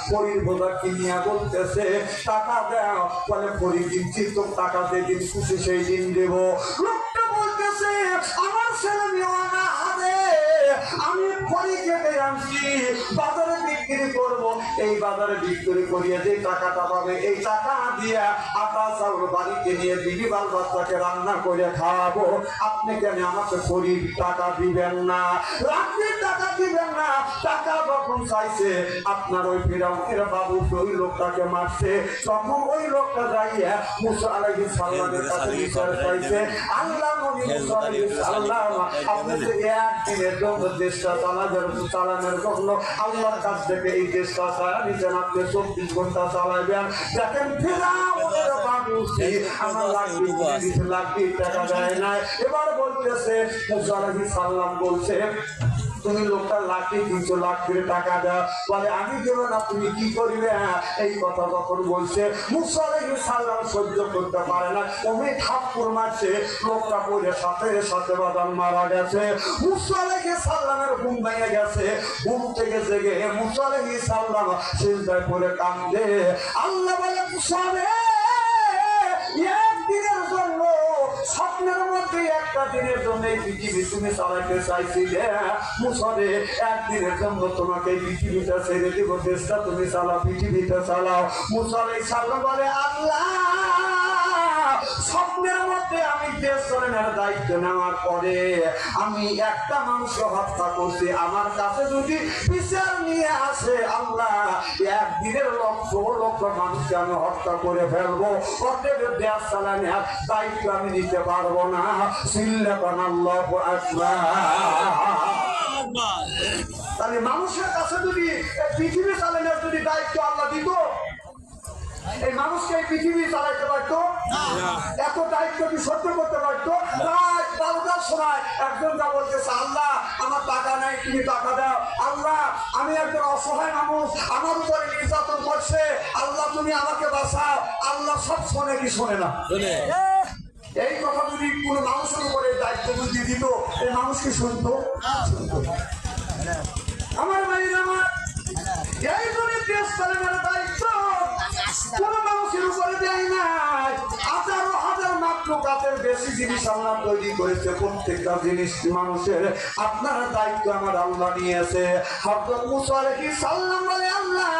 খড়ির বোঝা কিনিয়া বলতেছে টাকা দাও। বলে খড়ি কিনছি তো টাকা দিয়ে দিন খুশি সেই দিন দেব। লোকটা বলতেছে আমার ছেলে মেয়ে না হারে আমি খড়ি কেটে আনছি বাজারে বিক্রি করবো, এই বাজারে বিক্রি করিয়ে যে টাকাটা পাবে এই টাকা দিয়ে আটা চাউল বাড়িতে নিয়ে বিবি বাল বাচ্চাকে রান্না করে খাওয়াবো। আপনি কেন আমাকে খড়ির টাকা দিবেন না, রাত্রির টাকা দিবেন না? টাকা যখন চাইছে আপনার ওই ফিরাউনের বাবু ওই লোকটাকে মারছে, তখন ওই লোকটা যাইয়া মুসা আলাইহিস সালামের কাছে বিচার চাইছে। আল্লাহ নবী মুসা আলাইহিস সালাম আপনি যে একদিনের জন্য দেশটা চালানোর জন্য আল্লাহর কাছ থেকে এই দেশটা ছাড়া নিতেন, আপনি 24 ঘন্টা চালাইবেন। দেখেন ফিরাউনের বাবু আমার লাখি টাকা দেয় নাই। এবার বলতেছে মুসা আলাইহিস সালাম বলছে তুমি লোকটা লাখে 200 লাখ করে টাকা দাও। বলে আমি দেব না, তুমি কি করবে? এই কথা যখন বলছে মুসা আলাইহিস সালাম সহ্য করতে পারে না, ওই থাপ্পড় মারছে, লোকটা পড়ে সাথে সাথে বাদান মারা গেছে। মুসা আলাইহিস সালামের ঘুম ভেঙে গেছে। ঘুম থেকে জেগে মুসা আলাইহিস সালাম সিজদায় পড়ে কাঁদে। আল্লাহ বলে মুসা রে একদিনের জন্য স্বপ্নের মধ্যে একটা দিনের জন্য এই পৃথিবী তুমি চালাইতে চাইছিলে। মুসা রে একদিনের জন্য তোমাকে এই পৃথিবীটা ছেড়ে দিব, দেশটা তুমি চালাও, পৃথিবীটা চালাও। মুসা আলাইহিস সালাম বলে আল্লাহ স্বপ্নের মধ্যে আমি দেশ চালানোর দায়িত্ব নেওয়ার পরে আমি একটা মানুষ হত্যা করছি, আমার কাছে যদি বিচার নিয়ে আসে আল্লাহ একদিনের লক্ষ লক্ষ মানুষকে আমি হত্যা করে ফেলবো, অতএব দেশ চালানোর দায়িত্ব আমি নিতে পারবো না। সিল্লাকান আল্লাহু আকবার। তাহলে মানুষের কাছে যদি পৃথিবী চালানোর যদি দায়িত্ব আল্লাহ দিত এই মানুষকে এই পৃথিবী চালাইতে পারতো? এত দায়িত্ব কি সহ্য করতে পারতো? রাত 12টার সময় একজন যা বলতেছে আল্লাহ আমার টাকা নাই তুমি টাকা দাও, আল্লাহ আমি একজন অসহায় মানুষ আমার উপরে নির্যাতন করছে, আল্লাহ তুমি আমাকে বাঁচাও। আল্লাহ সব শোনে কি শোনে না? এই কথা যদি কোনো মানুষের উপরে দায়িত্ব বুঝি দিত এই মানুষ কি শুনতো? আমার ভাইরা আমার এই জন্য দেশ চালানোর দায়িত্ব কোন মানুষের উপরে দেয় নাই। 1000 মাত্র কাতের বেশি জিনিস আল্লাহ তৈরি করেছে, প্রত্যেকটা জিনিস মানুষের আপনার দায়িত্ব আমার আল্লাহ নিয়েছে। হযরত মুসা আলাইহিস সালাম বলে, আল্লাহ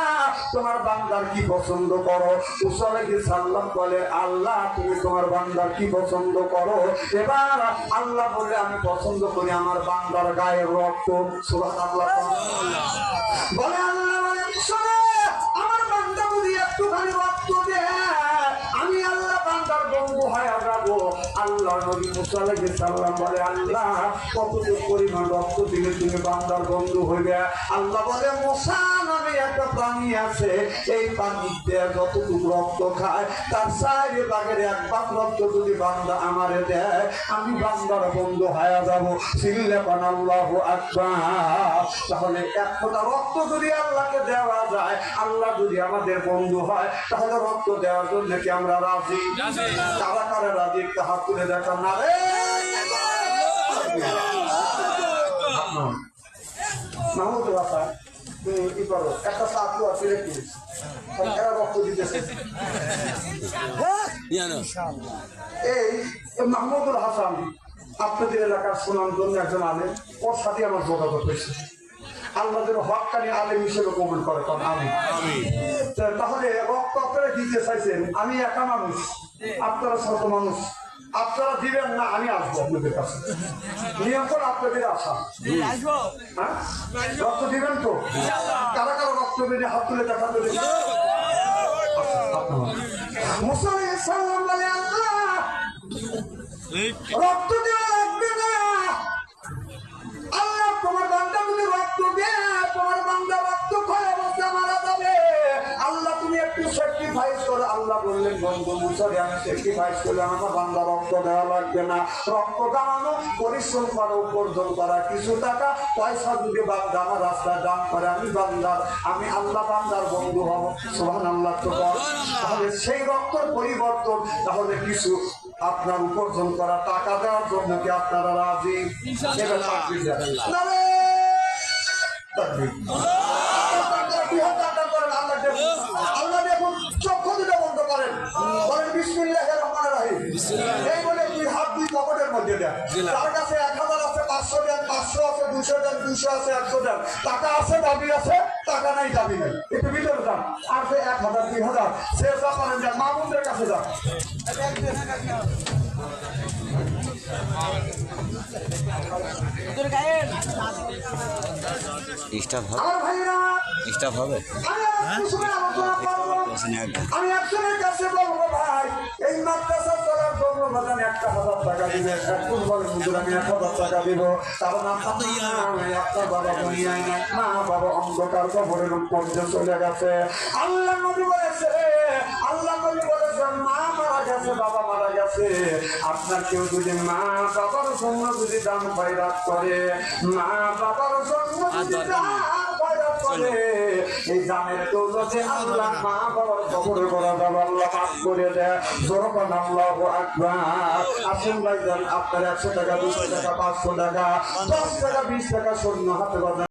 তোমার বান্দার কি পছন্দ করো? মুসা আলাইহিস সালাম বলে, আল্লাহ তুমি তোমার বান্দার কি পছন্দ করো? এবার আল্লাহ বলে, আমি পছন্দ করি আমার বান্দার গায়ের রক্ত। সুবহানাল্লাহ। বলে আল্লাহ বলে, শোনো আমার বান্দা যদি একটুখানি রক্ত দেয় আমি আল্লাহ বান্দার বন্ধু হয়ে যাবো। আল্লাহ নবী মুসা আলাইহিস সালাম বলে, আল্লাহ কতটুকু পরিমাণ রক্ত দিলে তুমি বান্দার বন্ধু হইবে? আল্লাহ বলে, মুসা নামে একটা প্রাণী আছে, এই প্রাণীতে যতটুকু রক্ত খায় তার 4 ভাগের 1 ভাগ রক্ত যদি বান্দা আমারে দেয় আমি বান্দার বন্ধু হয়ে যাবো। সিল্লাকান আল্লাহু আকবার। তাহলে এক ফোঁটা রক্ত যদি আল্লাহকে দেওয়া যায়, আল্লাহ যদি আমাদের বন্ধু হয়, তাহলে রক্ত দেওয়ার জন্য কি আমরা রাজি? কারা কারা রাজি? একটা হাত তুলে দেখান না রে। মাহমুদ বাসা তুমি কি করো? একটা সাথু আছে রেখে এরা রক্ত দিতেছে। এই মাহমুদুল হাসান আপনাদের এলাকার সুনামধন্য একজন আলেম, ওর সাথে আমার যোগাযোগ হয়েছে। আল্লাহ যেন হক্কানি আলেম হিসেবে কবুল করে। আমি তাহলে রক্ত আপনারা দিতে চাইছেন, আমি একা মানুষ, আপনারা শত মানুষ, আপনারা দিবেন না আমি আসবো আপনাদের কাছে। নিয়ম করে আপনাদের আসা। হ্যাঁ রক্ত দিবেন তো? কারা কারা রক্ত দিলে হাত তুলে দেখাতে দেবেন। মুসা আলাইহিস সালাম বলে, আল্লাহ রক্ত দেওয়া লাগবে না। আল্লাহ তোমার বান্দা যদি রক্ত দেয়, তোমার বান্দা রক্ত খায় অবস্থা মারা যাবে। আল্লাহ তুমি একটু স্যাক্রিফাইস করো। আল্লাহ বললেন, বন্ধু মুসা আমি স্যাক্রিফাইস করলে আমার বান্দা রক্ত দেওয়া লাগবে না। রক্ত দাঁড়ানো, পরিশ্রম করা, উপার্জন করা, কিছু টাকা পয়সা যদি বান্দা আমার রাস্তায় দান করে আমি আল্লাহ বান্দার বন্ধু হব। সুবহানাল্লাহ। তো তাহলে সেই রক্তের পরিবর্তন তাহলে কিছু আপনার উপার্জন করা টাকা দেওয়ার জন্য কি আপনারা রাজি? আল্লাহ দেখুন চক্ষু দুটো বন্ধ করেন, বলেন বিসমিল্লাহির রহমানির রহিম। এই বলে 2 হাত 2 পকেটের মধ্যে দেন। তার কাছে 1000 আছে, 500 দেন, 500 আছে, 200 দেন, 200 আছে, 100 দেন। টাকা আছে, দাবি আছে, টাকা নাই, দাবি নেই। একটু ভিতরে যান। আর সে 1000 2000 সে যা পারেন যান, মামুনদের কাছে যান। আমার ভাইরা স্টাফ হবে। আমি একজনের কাছে বলবো, ভাই এই মাদ্রাসা চলার জন্য বাজান 1000 টাকা দিবে। এখন বলে হুজুর আমি 1000 টাকা দিব, কারণ আপনার বাবা দুনিয়ায় নাই, মা বাবা অন্ধকার কবরের মধ্যে চলে গেছে। আল্লাহ নবী বলেছে, মা মারা গেছে, বাবা মারা গেছে। আপনার কেউ যদি মা বাবার জন্য যদি দান খয়রাত করে, মা বাবার জন্য যদি দান খয়রাত করে, এই দানের দৌলতে আল্লাহ মা বাবার কবরে করা দাম আল্লাহ মাফ করে দেয়। জোরকান আল্লাহু আকবার। আসুন ভাইজান, আপনার 100 টাকা, 200 টাকা, 500 টাকা, 10 টাকা, 20 টাকা শূন্য হাতে বাজান।